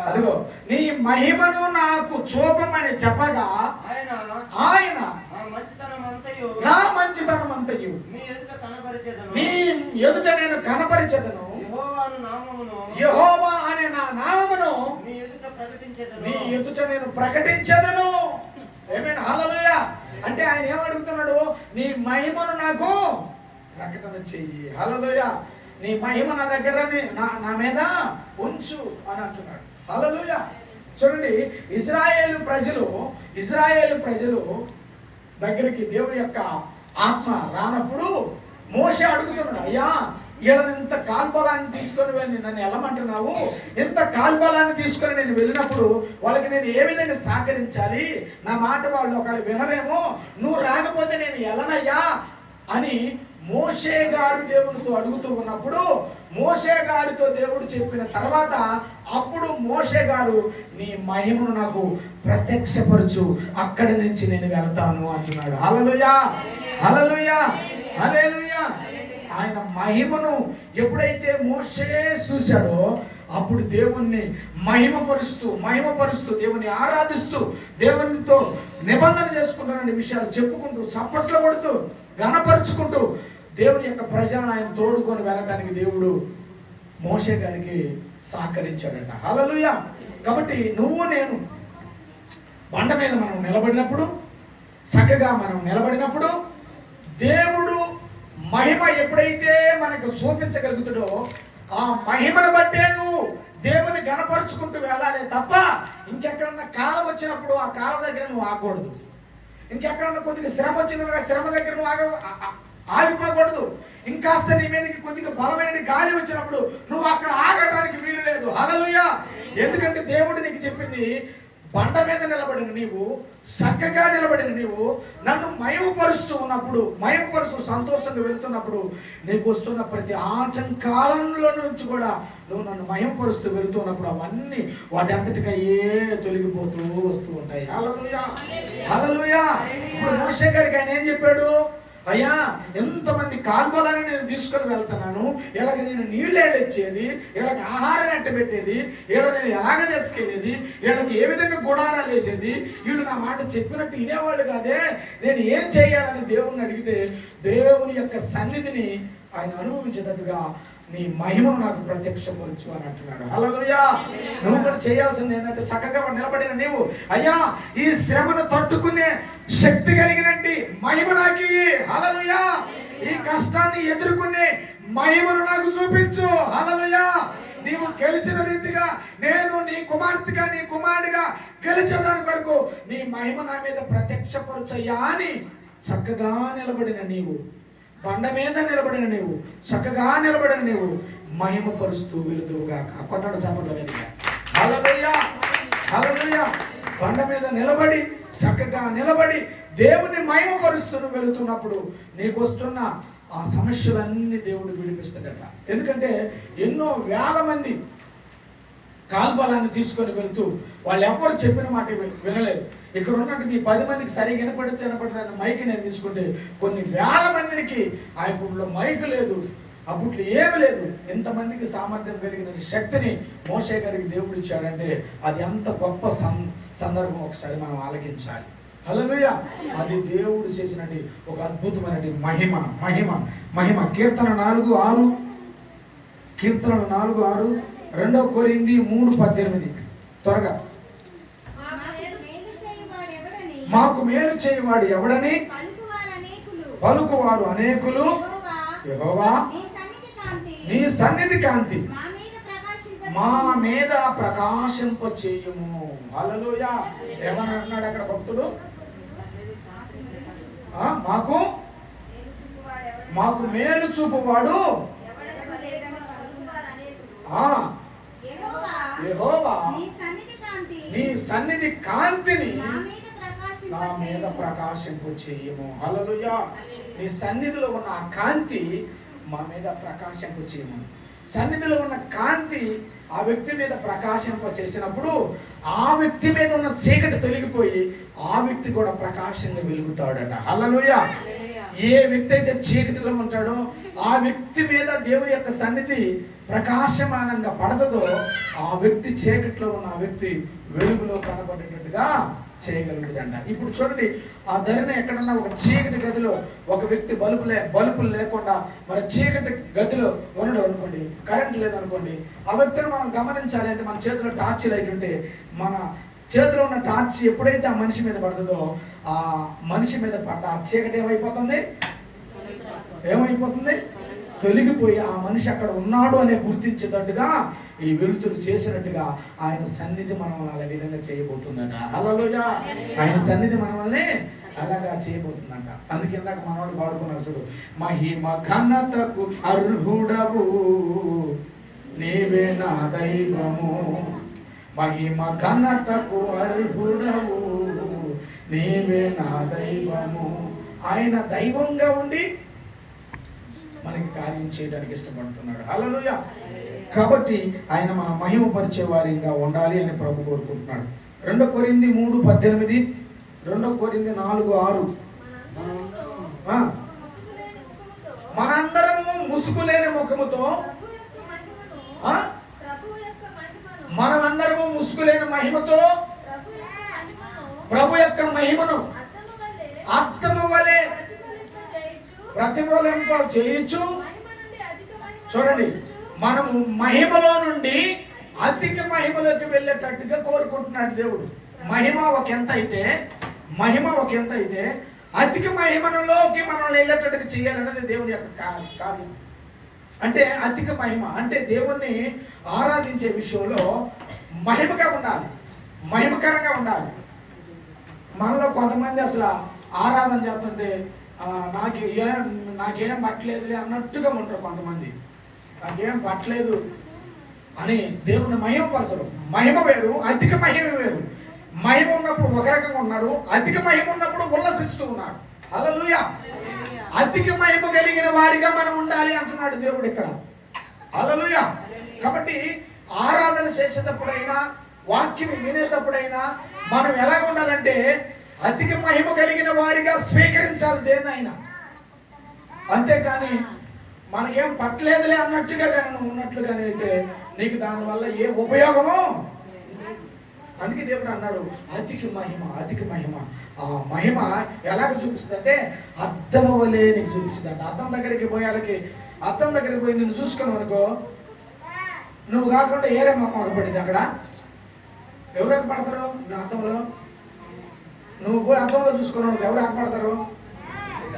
అదిగో నీ మహిమను నాకు చూపమని చెప్పగా ఆయన నా మంచితనం అంతయు నీ ఎదుట నేను కనపరిచెదను. యెహోవా అనే నా నామమును నీ ఎదుట నేను ప్రకటించెదను. ఆమేన్ హల్లెలూయా. అంటే ఆయన ఏమడుగుతున్నాడు? నీ మహిమను నాకు ప్రకటన చెయ్యి. హల్లెలూయా. నీ మహిమ నా దగ్గర నా మీద ఉంచు అని అంటున్నాడు. హల్లెలూయా. చూడండి, ఇశ్రాయేలు ప్రజలు దగ్గరికి దేవుని యొక్క ఆత్మ రానప్పుడు మోషే అడుగుతున్నాడు, అయ్యా వీళ్ళని ఇంత కాల్బలాన్ని తీసుకొని వెళ్ళి నన్ను వెళ్ళమంటున్నావు, ఇంత కాల్బలాన్ని తీసుకొని నేను వెళ్ళినప్పుడు వాళ్ళకి నేను ఏ విధంగా సహకరించాలి, నా మాట వాళ్ళు ఒకవేళ వినరేమో, నువ్వు రాకపోతే నేను వెళ్ళనయ్యా అని మోషే గారు దేవునితో అడుగుతూ ఉన్నప్పుడు మోషే గారితో దేవుడు చెప్పిన తర్వాత అప్పుడు మోషే గారు నీ మహిమను నాకు ప్రత్యక్షపరచు, అక్కడి నుంచి నేను వెళ్తాను అంటున్నాడు. హల్లెలూయా, హల్లెలూయా, హల్లెలూయా. ఆయన మహిమను ఎప్పుడైతే మోషే చూశాడో అప్పుడు దేవుణ్ణి మహిమపరుస్తూ దేవుని ఆరాధిస్తూ దేవునితో నిబంధన చేసుకుంటాననే విషయాలు చెప్పుకుంటూ చప్పట్లు కొడుతూ ఘనపరుచుకుంటూ దేవుని యొక్క ప్రజలను ఆయన తోడుకొని వెళ్ళడానికి దేవుడు మోషే గారికి సహకరించాడట. హల్లెలూయా. కాబట్టి నువ్వు నేను బండ మీద మనం నిలబడినప్పుడు, చక్కగా మనం నిలబడినప్పుడు దేవుడు మహిమ ఎప్పుడైతే మనకు చూపించగలుగుతాడో ఆ మహిమను బట్టే నువ్వు దేవుని గణపరుచుకుంటూ వెళ్ళాలి తప్ప ఇంకెక్కడన్నా కాలం వచ్చినప్పుడు ఆ కాలం దగ్గర నువ్వు ఆగకూడదు. ఇంకెక్కడన్నా కొద్దిగా శ్రమ వచ్చిందనగా శ్రమ దగ్గర నువ్వు ఆగిపోకూడదు. ఇంకాస్త నీ మీదకి కొద్దిగా బలమైన గాలి వచ్చినప్పుడు నువ్వు అక్కడ ఆగడానికి వీలు లేదు. హల్లెలూయా. ఎందుకంటే దేవుడు నీకు చెప్పింది, బండ మీద నిలబడిన నీవు, చక్కగా నిలబడిన నీవు నన్ను మహిమపరుస్తూ సంతోషంగా వెళుతున్నప్పుడు నీకు వస్తున్న ప్రతి ఆటంకాలంలో నుంచి కూడా నువ్వు నన్ను మహిమపరుస్తూ వెళుతున్నప్పుడు అవన్నీ వాటి అంతటిగా తొలగిపోతూ వస్తూ ఉంటాయి. హల్లెలూయా, హల్లెలూయా. ఇప్పుడు మోషే గారికి ఆయన ఏం చెప్పాడు? అయ్యా ఎంతమంది కాల్బలాన్ని నేను తీసుకొని వెళ్తున్నాను, వీళ్ళకి నేను నీళ్ళు ఏడొచ్చేది, వీళ్ళకి ఆహారం ఎట్టబెట్టేది, వీళ్ళని నేను ఎలాగ తీసుకెళ్ళేది, వీళ్ళకి ఏ విధంగా గుడారాలు వేసేది, వీళ్ళు నా మాట చెప్పినట్టు వినేవాళ్ళు కాదే, నేను ఏం చేయాలని దేవుణ్ణి అడిగితే దేవుని యొక్క సన్నిధిని ఆయన అనుభవించేటట్టుగా నీ మహిమను నాకు ప్రత్యక్షపరచు అని అంటున్నాడు. హల్లెలూయా. నువ్వు కూడా చేయాల్సింది ఏంటంటే చక్కగా నిలబడిన నీవు, అయ్యా ఈ శ్రమను తట్టుకునే శక్తి కలిగినట్టు మహిమ నాకు ఇయ్యి. హల్లెలూయా. ఈ కష్టాన్ని ఎదుర్కొనే మహిమను నాకు చూపించు. హల్లెలూయా. నీవు గెలిచిన రీతిగా నేను నీ కుమార్తెగా నీ కుమారుడిగా గెలిచేదాని కొరకు నీ మహిమ నా మీద ప్రత్యక్షపరచయ్యా అని చక్కగా నిలబడిన నీవు, బండ మీద నిలబడిన నీవు, చక్కగా నిలబడిన నీవు మహిమపరుస్తూ వెళుదువుగాక. కొట్టండి చప్పట్లు గట్టిగా. హల్లెలూయా, హల్లెలూయా. కొండ మీద నిలబడి చక్కగా నిలబడి దేవుని మహిమపరుస్తూ వెళుతున్నప్పుడు నీకు వస్తున్న ఆ సమస్యలన్నీ దేవుడు విడిపిస్తాడట. ఎందుకంటే ఎన్నో వేల మంది కాల్బలాన్ని తీసుకొని వెళ్తూ వాళ్ళు ఎవరు చెప్పిన మాట వినలేదు. ఇక్కడ ఉన్నట్టు మీ 10 మందికి సరిగా వినపడితే మైక్ నేను తీసుకుంటే కొన్ని వేల మందికి ఆ ఇప్పుడులో మైక్ లేదు, అప్పట్లో ఏమి లేదు. ఎంతమందికి సామర్థ్యం కలిగిన శక్తిని మోషే గారికి దేవుడు ఇచ్చాడంటే అది ఎంత గొప్ప సందర్భం ఒకసారి మనం ఆలకించాలి. హల్లెలూయా. అది దేవుడు చేసినటువంటి ఒక అద్భుతమైనటువంటి మహిమ మహిమ మహిమ. కీర్తన 4:6, కీర్తనలు 4:6, 2 కొరింథీ 3:18. త్వరగా. మాకు మేలు చేయవాడు ఎవడని పలుకువారు అనేకులు, యెహోవా నీ సన్నిధి కాంతి మా మీద ప్రకాశింప చేయుము. హల్లెలూయా. ఏమని అన్నాడు అక్కడ భక్తుడు? మాకు మేలు చూపువాడు యెహోవా నీ సన్నిధి కాంతిని నా మీద ప్రకాశింపు చేయము. హల్లెలూయా. నీ సన్నిధిలో ఉన్న ఆ కాంతి మా మీద ప్రకాశింపు చేయము. సన్నిధిలో ఉన్న కాంతి ఆ వ్యక్తి మీద ప్రకాశింప చేసినప్పుడు ఆ వ్యక్తి మీద ఉన్న చీకటి తొలగిపోయి ఆ వ్యక్తి కూడా ప్రకాశంగా వెలుగుతాడట. హల్లెలూయా. ఏ వ్యక్తి అయితే చీకటిలో ఉంటాడో ఆ వ్యక్తి మీద దేవుని యొక్క సన్నిధి ప్రకాశమానంగా పడదో ఆ వ్యక్తి చీకటిలో ఉన్న ఆ వ్యక్తి వెలుగులో కనబడేటట్టుగా చేయగలుగుతాడంట. ఇప్పుడు చూడండి, ఆ ధరిన ఎక్కడన్నా ఒక చీకటి గదిలో ఒక వ్యక్తి బల్బులు లేకుండా మరి చీకటి గదిలో ఉండడం అనుకోండి, కరెంట్ లేదనుకోండి, ఆ వ్యక్తిని మనం గమనించాలి అంటే మన చేతిలో టార్చ్ లైట్ ఉంటే మన చేతిలో ఉన్న టార్చ్ ఎప్పుడైతే ఆ మనిషి మీద పడుతుందో ఆ మనిషి మీద పడ్డ ఆ చీకటి ఏమైపోతుంది? తొలగిపోయి ఆ మనిషి అక్కడ ఉన్నాడు అనే గుర్తించేటట్టుగా ఈ వెలుతురు చేసినట్టుగా ఆయన సన్నిధి మనల్ని అలా విధంగా చేయబోతుందట. హల్లెలూయా. ఆయన సన్నిధి మనల్ని అలాగా చేయబోతుందంట. అందుకే ఇందాక మనవాడు పాడుకున్నారు చూడు, మహిమ ఘనతకు అర్హుడవు నీవే నా దైవము, మహిమ ఘనతకు అర్హుడవు నీవే నా దైవము. ఆయన దైవంగా ఉండి మనకి కార్యం చేయడానికి ఇష్టపడుతున్నాడు. హల్లెలూయా. కాబట్టి ఆయన మన మహిమ పరిచే వారిగా ఉండాలి అని ప్రభు కోరుకుంటున్నాడు. 2 కొరింథీ 3:18, 2 కొరింథీ 4:6. మనందరము ముసుగులేని ముఖముతో మనమందరము ముసుగులేని మహిమతో ప్రభు యొక్క మహిమను అద్దము వలె ప్రతిఫలింప చేయొచ్చు. చూడండి, మనము మహిమలో నుండి అధిక మహిమలోకి వెళ్ళేటట్టుగా కోరుకుంటున్నాడు దేవుడు. మహిమ ఒక ఎంత అయితే అధిక మహిమలోకి మనం వెళ్ళేటట్టుగా చేయాలన్నది దేవుని యొక్క కార్యం. అంటే అధిక మహిమ అంటే దేవుణ్ణి ఆరాధించే విషయంలో మహిమగా ఉండాలి, మహిమకరంగా ఉండాలి. మనలో కొంతమంది అసలు ఆరాధన చేస్తుంటే నాకేం పట్టలేదు అన్నట్టుగా ఉంటారు కొంతమంది. నాకేం పట్టలేదు అని దేవుని మహిమపరచరు. మహిమ వేరు, అధిక మహిమ వేరు. మహిమ ఉన్నప్పుడు ఒక రకంగా ఉన్నారు, అధిక మహిమ ఉన్నప్పుడు ఉల్లసిస్తూ ఉన్నారు. హల్లెలూయా. అధిక మహిమ కలిగిన వారిగా మనం ఉండాలి అంటున్నాడు దేవుడు ఇక్కడ. హల్లెలూయా. కాబట్టి ఆరాధన చేసేటప్పుడైనా వాక్యం వినేటప్పుడైనా మనం ఎలాగ ఉండాలంటే అధిక మహిమ కలిగిన వారిగా స్వీకరించాలి దేన్నైనా. అంతేకాని మనకేం పట్టలేదులే అన్నట్టుగా కానీ నువ్వు ఉన్నట్లుగానే అయితే నీకు దానివల్ల ఏ ఉపయోగమో. అందుకే దేవుడు అన్నాడు అధిక మహిమ. ఆ మహిమ ఎలాగ చూపిస్తుంది అంటే అద్దము వలె నీకు చూపిస్తుంది అంట. అద్దం దగ్గరికి పోయి నిన్ను చూసుకున్నావు అనుకో, నువ్వు కాకుండా ఏరే మొక్కం అగపడింది అక్కడ. ఎవరు అగపడతారు? నా అద్దంలో నువ్వు పోయి అద్దంలో చూసుకున్నావు, ఎవరు అగపడతారు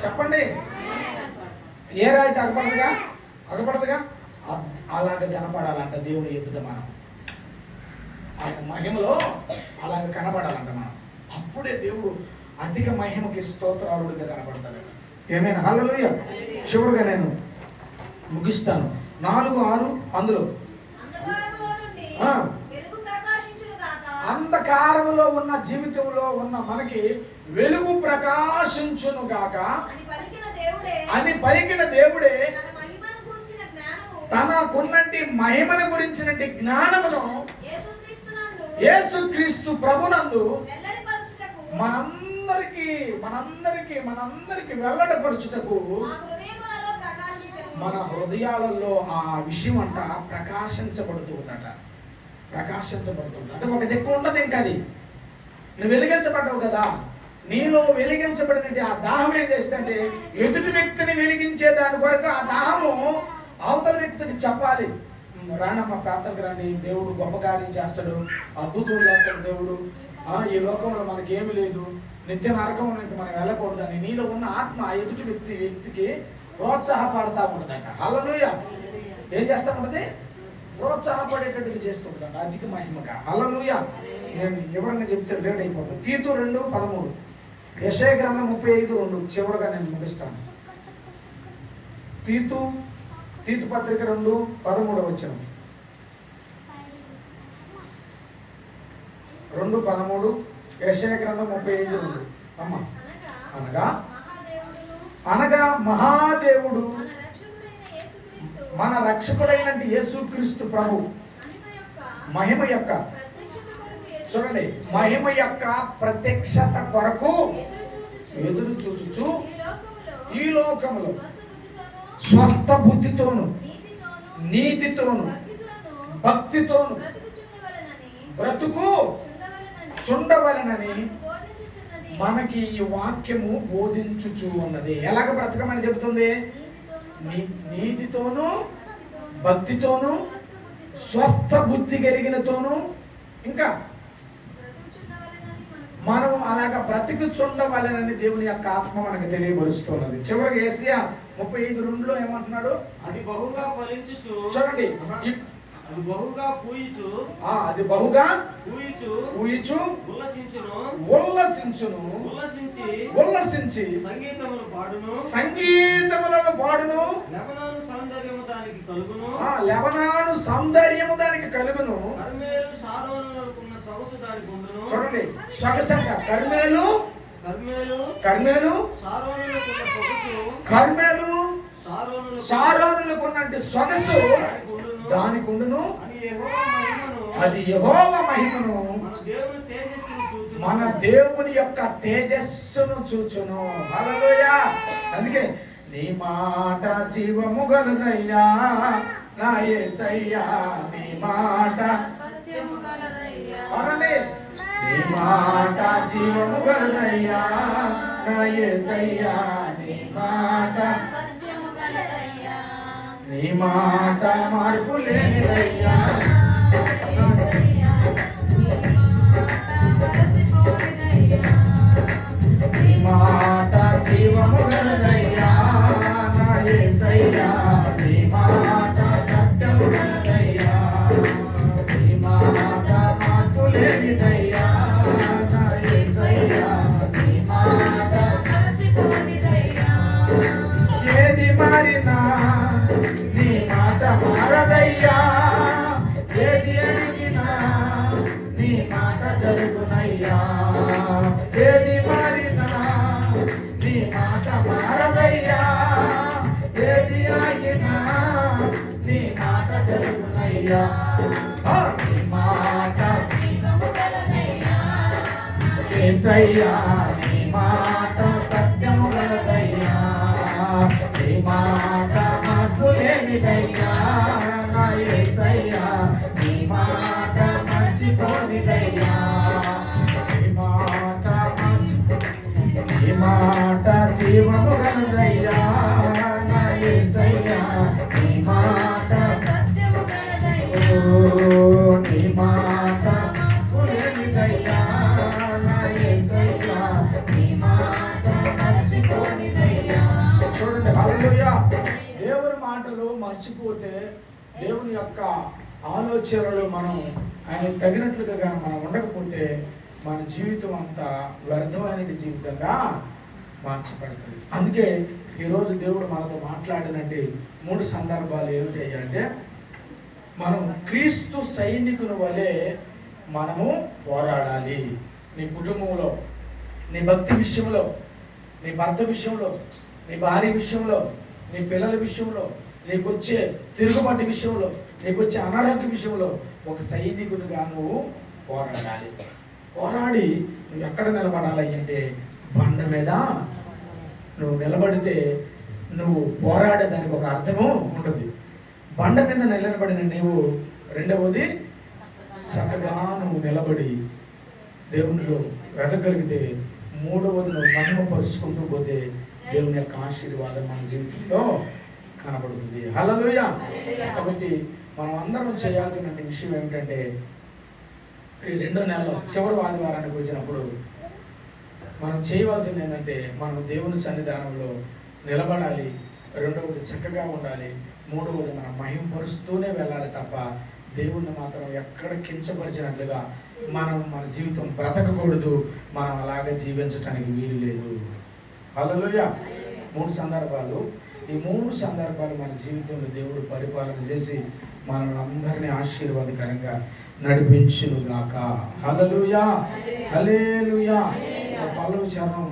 చెప్పండి? ఏ రాయితే అగపడదుగా. అలాగ కనపడాలంట దేవుని ఎదుట మనం, ఆయన మహిమలో అలాగ కనపడాలంట మనం. అప్పుడే దేవుడు అధిక మహిమకి స్తోత్రాలుడిగా కనపడతాడు. ఏమైనా హల్లెలూయా. చివరిగా నేను ముగిస్తాను. 4:6 అందులో అంధకారములో నుండి ఆ. వెలుగు ప్రకాశించును గాక. అంధకారములో ఉన్న జీవితంలో ఉన్న మనకి వెలుగు ప్రకాశించును గాక అని పలికిన దేవుడే అని పలికిన దేవుడే తన మహిమను గురించిన జ్ఞానము తనకున్నటి మహిమను గురించినటి జ్ఞానమును యేసుక్రీస్తునందు యేసుక్రీస్తు ప్రభునందు వెల్లడిపరచుటకు మనందరికి వెల్లడపరచుటకు మా హృదయములలో ప్రకాశించును. మన హృదయాలలో ఆ విషయం అంట ప్రకాశించబడుతుందట. అంటే ఒక దిక్కు ఉండదు ఇంకా అది. నువ్వు వెలిగించబడ్డావు కదా, నీలో వెలిగించబడినట్టు ఆ దాహం ఏం చేస్తుందంటే ఎదుటి వ్యక్తిని వెలిగించే దాని కొరకు ఆ దాహము అవతల వ్యక్తికి చెప్పాలి. రానమ్మ ప్రార్థనకు రండి, దేవుడు గొప్ప కార్యం చేస్తాడు, అద్భుతం చేస్తాడు దేవుడు. ఈ లోకంలో మనకి ఏమి లేదు, నిత్య నరకంలోకి మనం వెళ్ళకూడదు అని నీలో ఉన్న ఆత్మ ఎదుటి వ్యక్తికి ప్రోత్సాహపడతా ఉంటుందంట. హల్లెలూయా. ఏం చేస్తా ఉంటుంది? ప్రోత్సాహపడేటట్టుగా చేస్తుంటుందంట అధిక మహిమగా. హల్లెలూయా. నేను వివరంగా చెప్తే లేట్ అయిపోతుంది. తీతు 2:13, యెషయా గ్రంథం 35:2 చివరిగా నేను ముగిస్తాను. తీతు పత్రిక 2:13 వచ్చిన 2:13 యెషయా గ్రంథం 35:2. అమ్మ అనగా మహాదేవుడు మన రక్షకుడైన యేసుక్రీస్తు ప్రభు మహిమ యొక్క చూడండి మహిమ యొక్క ప్రత్యక్షత కొరకు ఎదురు చూచుచు ఈ లోకములో స్వస్థ బుద్ధితోను నీతితోను భక్తితోను బ్రతుకు చుండవలనని మనకి ఈ వాక్యము బోధించుచు ఉన్నది. ఎలాగ బ్రతకమని చెబుతుంది? నీతితోను భక్తితోను స్వస్థ బుద్ధి కలిగినతోను ఇంకా మనం అలాగ బ్రతికుచుండవలెనని దేవుని యొక్క ఆత్మ మనకు తెలియపరుస్తున్నది. చివరికి యెషయా 35:2 ఏమంటున్నాడు? అది బహుగా ఫలించుచు చూడండి, అది బహుగా పూయిచు అది బహుగా పూయిచు ఉల్లసించును ఉల్లసించి సంగీతములను పాడును లెబనాను సౌందర్యము దానికి కలుగును లెబనాను సౌందర్యము దానికి కలుగును కర్మేలు షారోనులకున్న సొగసు దానికి ఉండును. చూడండి, సొగసంట కర్మేలు షారోనులకున్న సొగసు షారోనులకు ఉన్నట్టు సొగసు దానికి ఉండును. అది యెహోవా మహిమను మన దేవుని యొక్క తేజస్సును చూచును. హల్లెలూయా. అందుకే నీ మాట జీవము గలదయ్యా నా యేసయ్యా, నీ మాట అనండి, నీ మాట జీవము గలదయ్యా నా యేసయ్యా, నీ మాట మార్పు లేనిదయ్యా. నీ మాట జీవము గలదయ్యా నా యేసయ్యా, నీ మాట సత్యము గలదయ్యా, నీ మాట మార్పు లేనిదయ్యా నా యేసయ్యా, నీ మాట మరచిపోనిదయ్యా. ఏది మారినా నీ మాట మారదయ్యా, ఏది అడిగినా నీ మాట జరుగునయ్యా. ఏది మారినా నీ మాట మారదయ్యా, ఏది ఆగినా నీ మాట జరుగునయ్యా. నీ మాట యేసయ్యా, నీ మాట సత్యము గలదయ్యా, నీ మాట మార్పు లేనిదయ్యా నా యేసయ్యా, నీ మాట మర్చిపోనిదయ్యా. నీ మాట జీవము గలదయ్యా నా యేసయ్యా, నీ మాట సత్యము గలదయ్యా, నీ మాట మార్పు లేనిదయ్యా నా యేసయ్యా, నీ మాట మర్చిపోనిదయ్యా. చూడండి, హల్లెలూయా. దేవుని మాటలు మర్చిపోతే దేవుని యొక్క ఆలోచనలు మనం ఆయన తగినట్లుగా మనం ఉండకపోతే మన జీవితం అంతా వ్యర్థమైన జీవితంగా మార్చబడుతుంది. అందుకే ఈరోజు దేవుడు మనతో మాట్లాడినట్టు 3 సందర్భాలు ఏమిటి అంటే, మనం క్రీస్తు సైనికుని వలె మనము పోరాడాలి. నీ కుటుంబంలో, నీ భక్తి విషయంలో, నీ భర్త విషయంలో, నీ భార్య విషయంలో, నీ పిల్లల విషయంలో, నీకు వచ్చే తిరుగుబాటు విషయంలో, నీకు వచ్చే అనారోగ్య విషయంలో ఒక సైనికునిగా నువ్వు పోరాడాలి. పోరాడి నువ్వు ఎక్కడ నిలబడాలి అంటే బండ మీద నువ్వు నిలబడితే నువ్వు పోరాడేదానికి ఒక అర్థము ఉంటుంది. బండ మీద నిలబడిన నీవు రెండవది చక్కగా నువ్వు నిలబడి దేవునిలో వెతగలిగితే మూడవది నువ్వు మహిమపరుచుకుంటూ పోతే దేవుని యొక్క ఆశీర్వాదం మన జీవితంలో కనబడుతుంది. హల్లెలూయా. కాబట్టి మనం అందరం చేయాల్సిన విషయం ఏమిటంటే, ఈ 2వ నెలలో చివరి ఆదివారానికి వచ్చినప్పుడు మనం చేయవలసింది ఏంటంటే, మనం దేవుని సన్నిధానంలో నిలబడాలి. రెండవది చక్కగా ఉండాలి. మూడవది మనం మహిమపరుస్తూనే వెళ్ళాలి తప్ప దేవుణ్ణి మాత్రం ఎక్కడ కించపరిచినట్లుగా మనం మన జీవితం బ్రతకకూడదు. మనం అలాగే జీవించడానికి వీలు లేదు. హల్లెలూయా. 3 సందర్భాలు. ఈ 3 సందర్భాలు మన జీవితంలో దేవుడు పరిపాలన చేసి మనల్ని అందరినీ ఆశీర్వాదకరంగా నడిపించునుగాక. హల్లెలూయా. హల్లెలూయా. పల్లవి చరణం